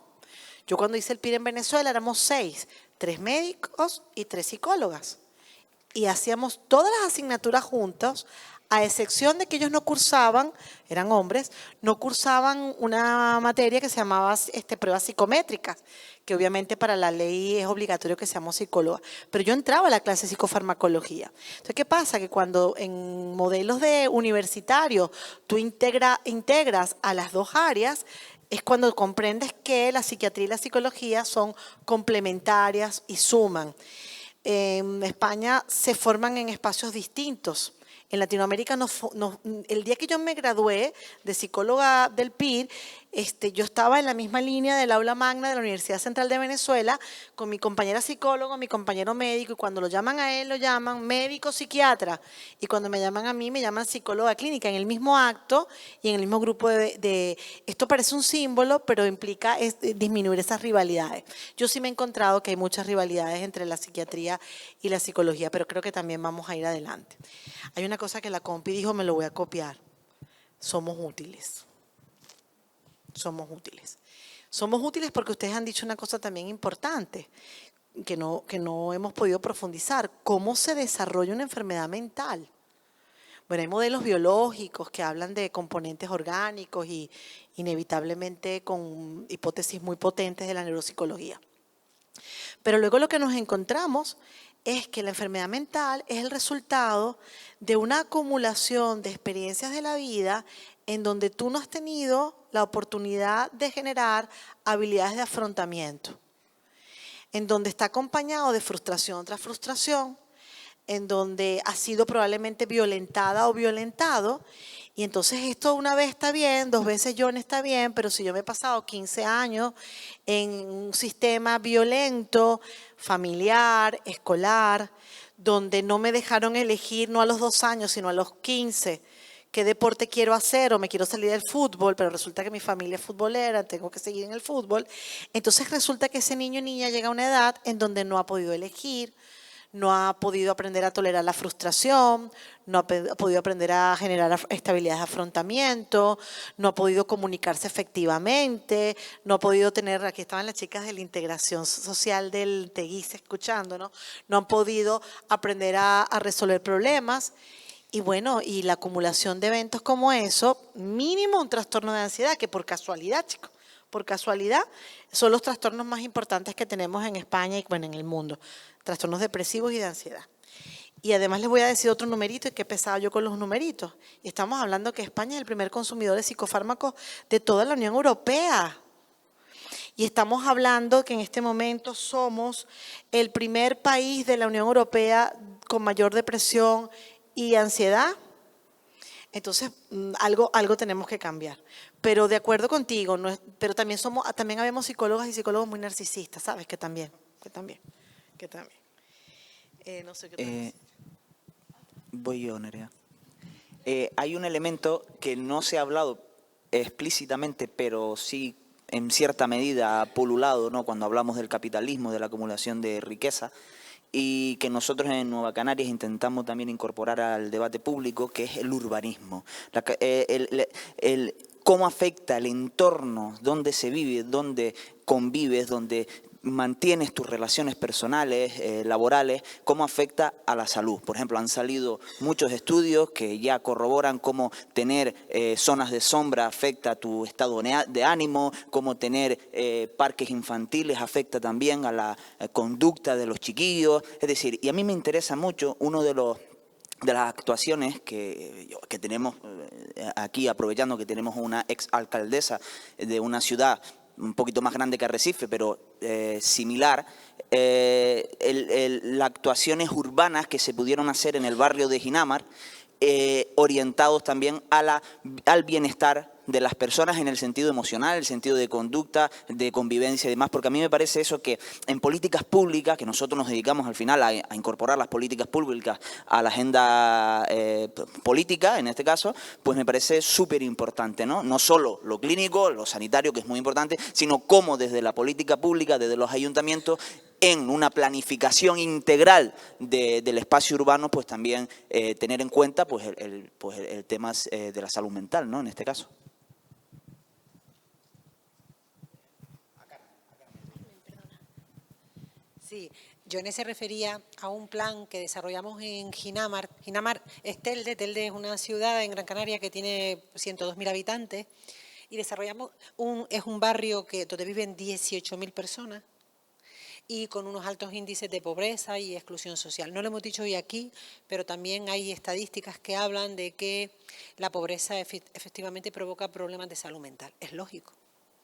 Yo cuando hice el PIR en Venezuela éramos 6, 3 médicos y 3 psicólogas. Y hacíamos todas las asignaturas juntos, a excepción de que ellos no cursaban, eran hombres, no cursaban una materia que se llamaba pruebas psicométricas, que obviamente para la ley es obligatorio que seamos psicólogos. Pero yo entraba a la clase de psicofarmacología. Entonces, ¿qué pasa? Que cuando en modelos de universitarios tú integras a las dos áreas, es cuando comprendes que la psiquiatría y la psicología son complementarias y suman. En España se forman en espacios distintos. En Latinoamérica, el día que yo me gradué de psicóloga del PIR, yo estaba en la misma línea del aula magna de la Universidad Central de Venezuela con mi compañera psicólogo, mi compañero médico, y cuando lo llaman a él, lo llaman médico psiquiatra, y cuando me llaman a mí, me llaman psicóloga clínica, en el mismo acto y en el mismo grupo esto parece un símbolo, pero implica disminuir esas rivalidades. Yo sí me he encontrado que hay muchas rivalidades entre la psiquiatría y la psicología, pero creo que también vamos a ir adelante. Hay una cosa que la compi dijo, me lo voy a copiar. Somos útiles. Somos útiles. Somos útiles porque ustedes han dicho una cosa también importante, que no hemos podido profundizar. ¿Cómo se desarrolla una enfermedad mental? Bueno, hay modelos biológicos que hablan de componentes orgánicos y inevitablemente con hipótesis muy potentes de la neuropsicología. Pero luego lo que nos encontramos es que la enfermedad mental es el resultado de una acumulación de experiencias de la vida en donde tú no has tenido la oportunidad de generar habilidades de afrontamiento, en donde está acompañado de frustración tras frustración, en donde has sido probablemente violentada o violentado, y entonces esto una vez está bien, 2 veces yo no está bien, pero si yo me he pasado 15 años en un sistema violento, familiar, escolar, donde no me dejaron elegir no a los 2 años, sino a los 15, qué deporte quiero hacer o me quiero salir del fútbol, pero resulta que mi familia es futbolera, tengo que seguir en el fútbol. Entonces resulta que ese niño o niña llega a una edad en donde no ha podido elegir, no ha podido aprender a tolerar la frustración, no ha podido aprender a generar estabilidades de afrontamiento, no ha podido comunicarse efectivamente, no ha podido tener, aquí estaban las chicas de la integración social del TEGIS escuchando, no han podido aprender a resolver problemas. Y bueno, y la acumulación de eventos como eso, mínimo un trastorno de ansiedad, que por casualidad, chicos, por casualidad, son los trastornos más importantes que tenemos en España y bueno, en el mundo. Trastornos depresivos y de ansiedad. Y además les voy a decir otro numerito, y qué pesado yo con los numeritos. Y estamos hablando que España es el primer consumidor de psicofármacos de toda la Unión Europea. Y estamos hablando que en este momento somos el primer país de la Unión Europea con mayor depresión y ansiedad. Entonces, algo tenemos que cambiar. Pero de acuerdo contigo, pero también habemos psicólogas y psicólogos muy narcisistas, ¿sabes? Que también. No sé qué tal. Voy yo, Nerea. Hay un elemento que no se ha hablado explícitamente, pero sí en cierta medida ha pululado, ¿no?, cuando hablamos del capitalismo, de la acumulación de riqueza, y que nosotros en Nueva Canarias intentamos también incorporar al debate público, que es el urbanismo. cómo afecta el entorno donde se vive, donde convives, donde mantienes tus relaciones personales, laborales, cómo afecta a la salud. Por ejemplo, han salido muchos estudios que ya corroboran cómo tener zonas de sombra afecta a tu estado de ánimo, cómo tener parques infantiles afecta también a la conducta de los chiquillos. Es decir, y a mí me interesa mucho uno de las actuaciones que tenemos aquí, aprovechando que tenemos una ex alcaldesa de una ciudad un poquito más grande que Arrecife, pero similar, las actuaciones urbanas que se pudieron hacer en el barrio de Ginamar, orientados también al bienestar de las personas en el sentido emocional, el sentido de conducta, de convivencia y demás, porque a mí me parece eso que en políticas públicas, que nosotros nos dedicamos al final a incorporar las políticas públicas a la agenda política, en este caso, pues me parece súper importante, ¿no? No solo lo clínico, lo sanitario, que es muy importante, sino cómo desde la política pública, desde los ayuntamientos, en una planificación integral del espacio urbano, pues también tener en cuenta pues el tema de la salud mental, ¿no? En este caso. Sí, yo en ese refería a un plan que desarrollamos en Ginamar. Ginamar es Telde. Telde es una ciudad en Gran Canaria que tiene 102.000 habitantes y desarrollamos es un barrio donde viven 18.000 personas y con unos altos índices de pobreza y exclusión social. No lo hemos dicho hoy aquí, pero también hay estadísticas que hablan de que la pobreza efectivamente provoca problemas de salud mental. Es lógico.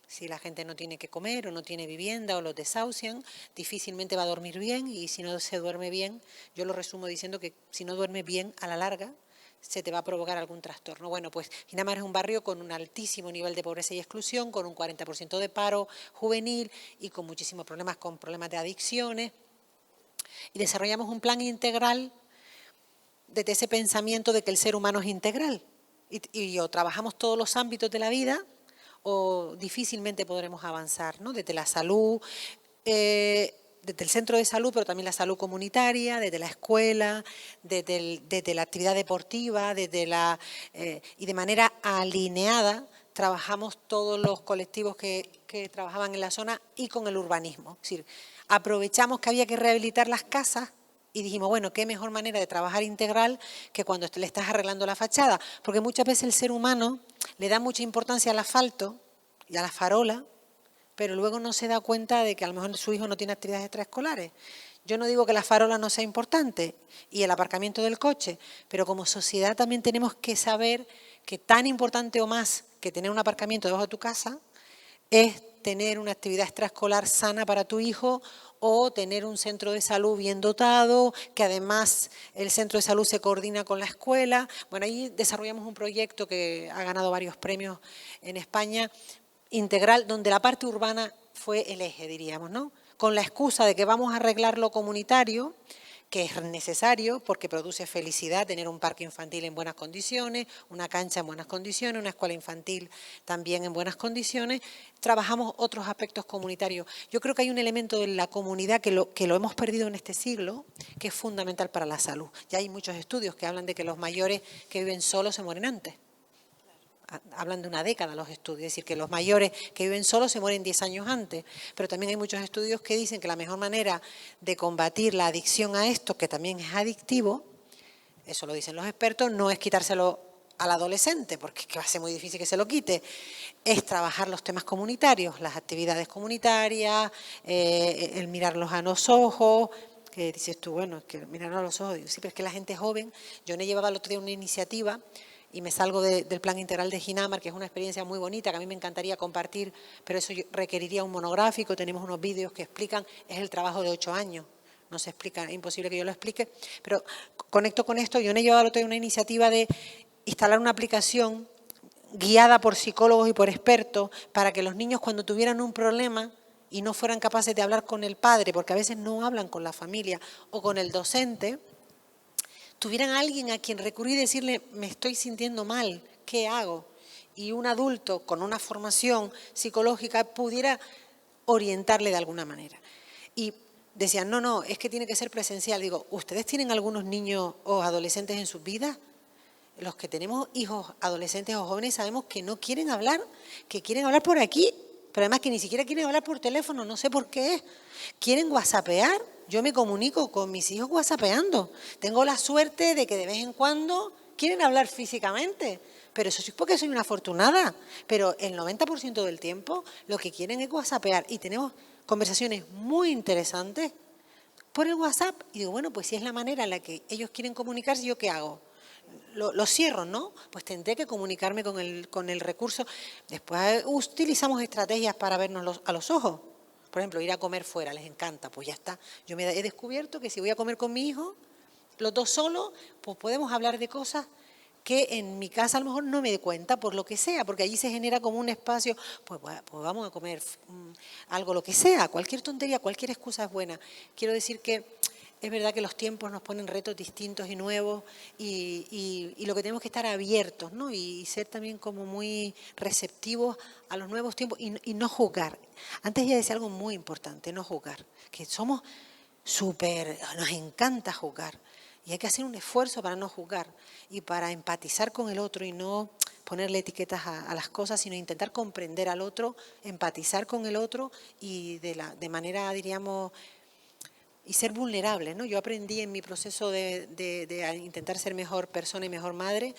Si la gente no tiene que comer o no tiene vivienda o los desahucian, difícilmente va a dormir bien, y si no se duerme bien, yo lo resumo diciendo que si no duerme bien, a la larga se te va a provocar algún trastorno. Bueno, pues Ginamar es un barrio con un altísimo nivel de pobreza y exclusión, con un 40% de paro juvenil y con muchísimos problemas, con problemas de adicciones. Y desarrollamos un plan integral desde ese pensamiento de que el ser humano es integral. Y o trabajamos todos los ámbitos de la vida o difícilmente podremos avanzar, ¿no? Desde la salud, desde el centro de salud, pero también la salud comunitaria, desde la escuela, desde la actividad deportiva, y de manera alineada trabajamos todos los colectivos que trabajaban en la zona y con el urbanismo. Es decir, aprovechamos que había que rehabilitar las casas y dijimos, bueno, qué mejor manera de trabajar integral que cuando le estás arreglando la fachada, porque muchas veces el ser humano le da mucha importancia al asfalto y a la farola, pero luego no se da cuenta de que a lo mejor su hijo no tiene actividades extraescolares. Yo no digo que la farola no sea importante y el aparcamiento del coche, pero como sociedad también tenemos que saber que tan importante o más que tener un aparcamiento debajo de tu casa es tener una actividad extraescolar sana para tu hijo o tener un centro de salud bien dotado, que además el centro de salud se coordina con la escuela. Bueno, ahí desarrollamos un proyecto que ha ganado varios premios en España, integral, donde la parte urbana fue el eje, diríamos, ¿no? Con la excusa de que vamos a arreglar lo comunitario, que es necesario porque produce felicidad tener un parque infantil en buenas condiciones, una cancha en buenas condiciones, una escuela infantil también en buenas condiciones. Trabajamos otros aspectos comunitarios. Yo creo que hay un elemento de la comunidad que lo hemos perdido en este siglo, que es fundamental para la salud. Ya hay muchos estudios que hablan de que los mayores que viven solos se mueren antes. Hablan de una década los estudios, es decir, que los mayores que viven solos se mueren 10 años antes, pero también hay muchos estudios que dicen que la mejor manera de combatir la adicción a esto, que también es adictivo, eso lo dicen los expertos, no es quitárselo al adolescente, porque es que va a ser muy difícil que se lo quite, es trabajar los temas comunitarios, las actividades comunitarias, el mirarlos a los ojos, que dices tú, bueno, es que mirarlos a los ojos, digo, sí, pero es que la gente joven, yo me llevaba el otro día una iniciativa y me salgo del plan integral de Ginamar, que es una experiencia muy bonita, que a mí me encantaría compartir, pero eso requeriría un monográfico, tenemos unos vídeos que explican, es el trabajo de 8 años, no se explica, es imposible que yo lo explique, pero conecto con esto, yo me he llevado una iniciativa de instalar una aplicación guiada por psicólogos y por expertos, para que los niños cuando tuvieran un problema y no fueran capaces de hablar con el padre, porque a veces no hablan con la familia o con el docente, tuvieran a alguien a quien recurrir y decirle, me estoy sintiendo mal, ¿qué hago? Y un adulto con una formación psicológica pudiera orientarle de alguna manera. Y decían, no, es que tiene que ser presencial. Digo, ¿ustedes tienen algunos niños o adolescentes en sus vidas? los que tenemos hijos adolescentes o jóvenes sabemos que no quieren hablar, que quieren hablar por aquí, pero además que ni siquiera quieren hablar por teléfono, no sé por qué es. Quieren whatsappear. Yo me comunico con mis hijos whatsappeando. Tengo la suerte de que de vez en cuando quieren hablar físicamente, pero eso sí es porque soy una afortunada. Pero el 90% del tiempo lo que quieren es whatsappear y tenemos conversaciones muy interesantes por el WhatsApp. Y digo, bueno, pues si es la manera en la que ellos quieren comunicarse, ¿yo qué hago? Lo cierro, ¿no? Pues tendré que comunicarme con el recurso. Después utilizamos estrategias para vernos a los ojos. Por ejemplo, ir a comer fuera, les encanta, pues ya está. Yo he descubierto que si voy a comer con mi hijo, los dos solos, pues podemos hablar de cosas que en mi casa a lo mejor no me dé cuenta por lo que sea, porque allí se genera como un espacio, pues vamos a comer algo, lo que sea, cualquier tontería, cualquier excusa es buena. Quiero decir que es verdad que los tiempos nos ponen retos distintos y nuevos y lo que tenemos que estar abiertos, ¿no? Y ser también como muy receptivos a los nuevos tiempos y no juzgar. Antes ya decía algo muy importante, no juzgar, que somos nos encanta juzgar y hay que hacer un esfuerzo para no juzgar y para empatizar con el otro y no ponerle etiquetas a las cosas, sino intentar comprender al otro, empatizar con el otro y de manera, diríamos, y ser vulnerable, ¿no? Yo aprendí en mi proceso de intentar ser mejor persona y mejor madre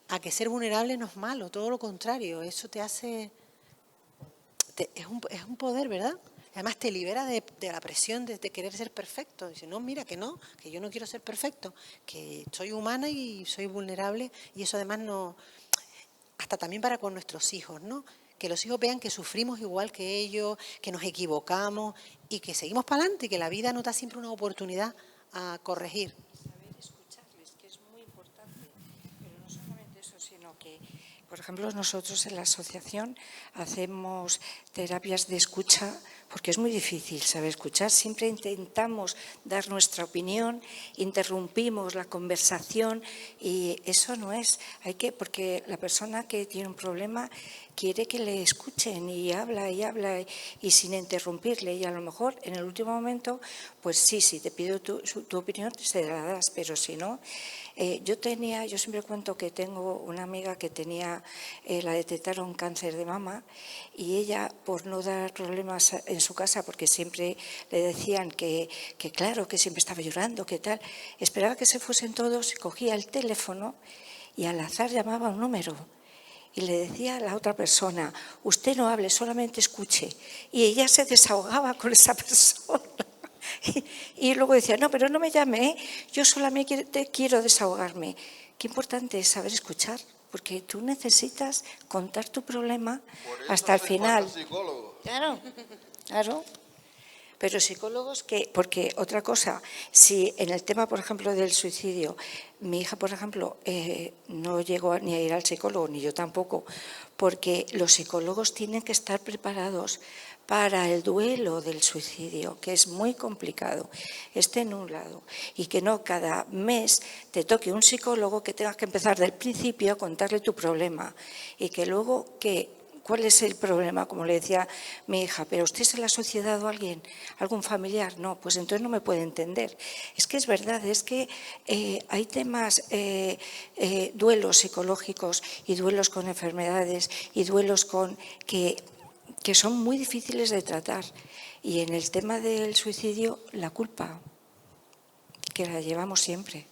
a que ser vulnerable no es malo, todo lo contrario, eso te hace, es un poder, ¿verdad? Además te libera de la presión de querer ser perfecto. Dice, no, mira, que yo no quiero ser perfecto, que soy humana y soy vulnerable y eso además no, hasta también para con nuestros hijos, ¿no? Que los hijos vean que sufrimos igual que ellos, que nos equivocamos y que seguimos para adelante y que la vida nos da siempre una oportunidad a corregir. Saber escucharles, que es muy importante, pero no solamente eso, sino que, por ejemplo, nosotros en la asociación hacemos terapias de escucha porque es muy difícil saber escuchar. Siempre intentamos dar nuestra opinión, interrumpimos la conversación y eso no es. Porque la persona que tiene un problema quiere que le escuchen y habla y sin interrumpirle y a lo mejor en el último momento, pues sí, te pido tu opinión, te la das, pero si no, yo siempre cuento que tengo una amiga que la detectaron cáncer de mama y ella, por no dar problemas en su casa, porque siempre le decían que claro, que siempre estaba llorando, que tal, esperaba que se fuesen todos, cogía el teléfono y al azar llamaba un número. Y le decía a la otra persona, usted no hable, solamente escuche. Y ella se desahogaba con esa persona. Y luego decía, no, pero no me llame, yo solamente quiero desahogarme. Qué importante es saber escuchar, porque tú necesitas contar tu problema hasta el final. Claro. Pero psicólogos porque otra cosa, si en el tema, por ejemplo, del suicidio, mi hija, por ejemplo, no llegó ni a ir al psicólogo, ni yo tampoco, porque los psicólogos tienen que estar preparados para el duelo del suicidio, que es muy complicado, esté en un lado, y que no cada mes te toque un psicólogo que tengas que empezar del principio a contarle tu problema, y que luego ¿cuál es el problema? Como le decía mi hija, ¿pero usted se lo ha asociado a alguien, algún familiar? No, pues entonces no me puede entender. Es que es verdad, es que hay temas, duelos psicológicos y duelos con enfermedades y duelos que son muy difíciles de tratar. Y en el tema del suicidio, la culpa, que la llevamos siempre.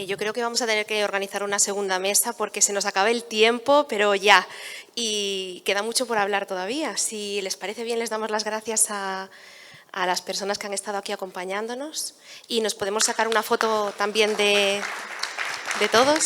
Yo creo que vamos a tener que organizar una segunda mesa porque se nos acaba el tiempo, pero ya. Y queda mucho por hablar todavía. Si les parece bien, les damos las gracias a las personas que han estado aquí acompañándonos y nos podemos sacar una foto también de todos.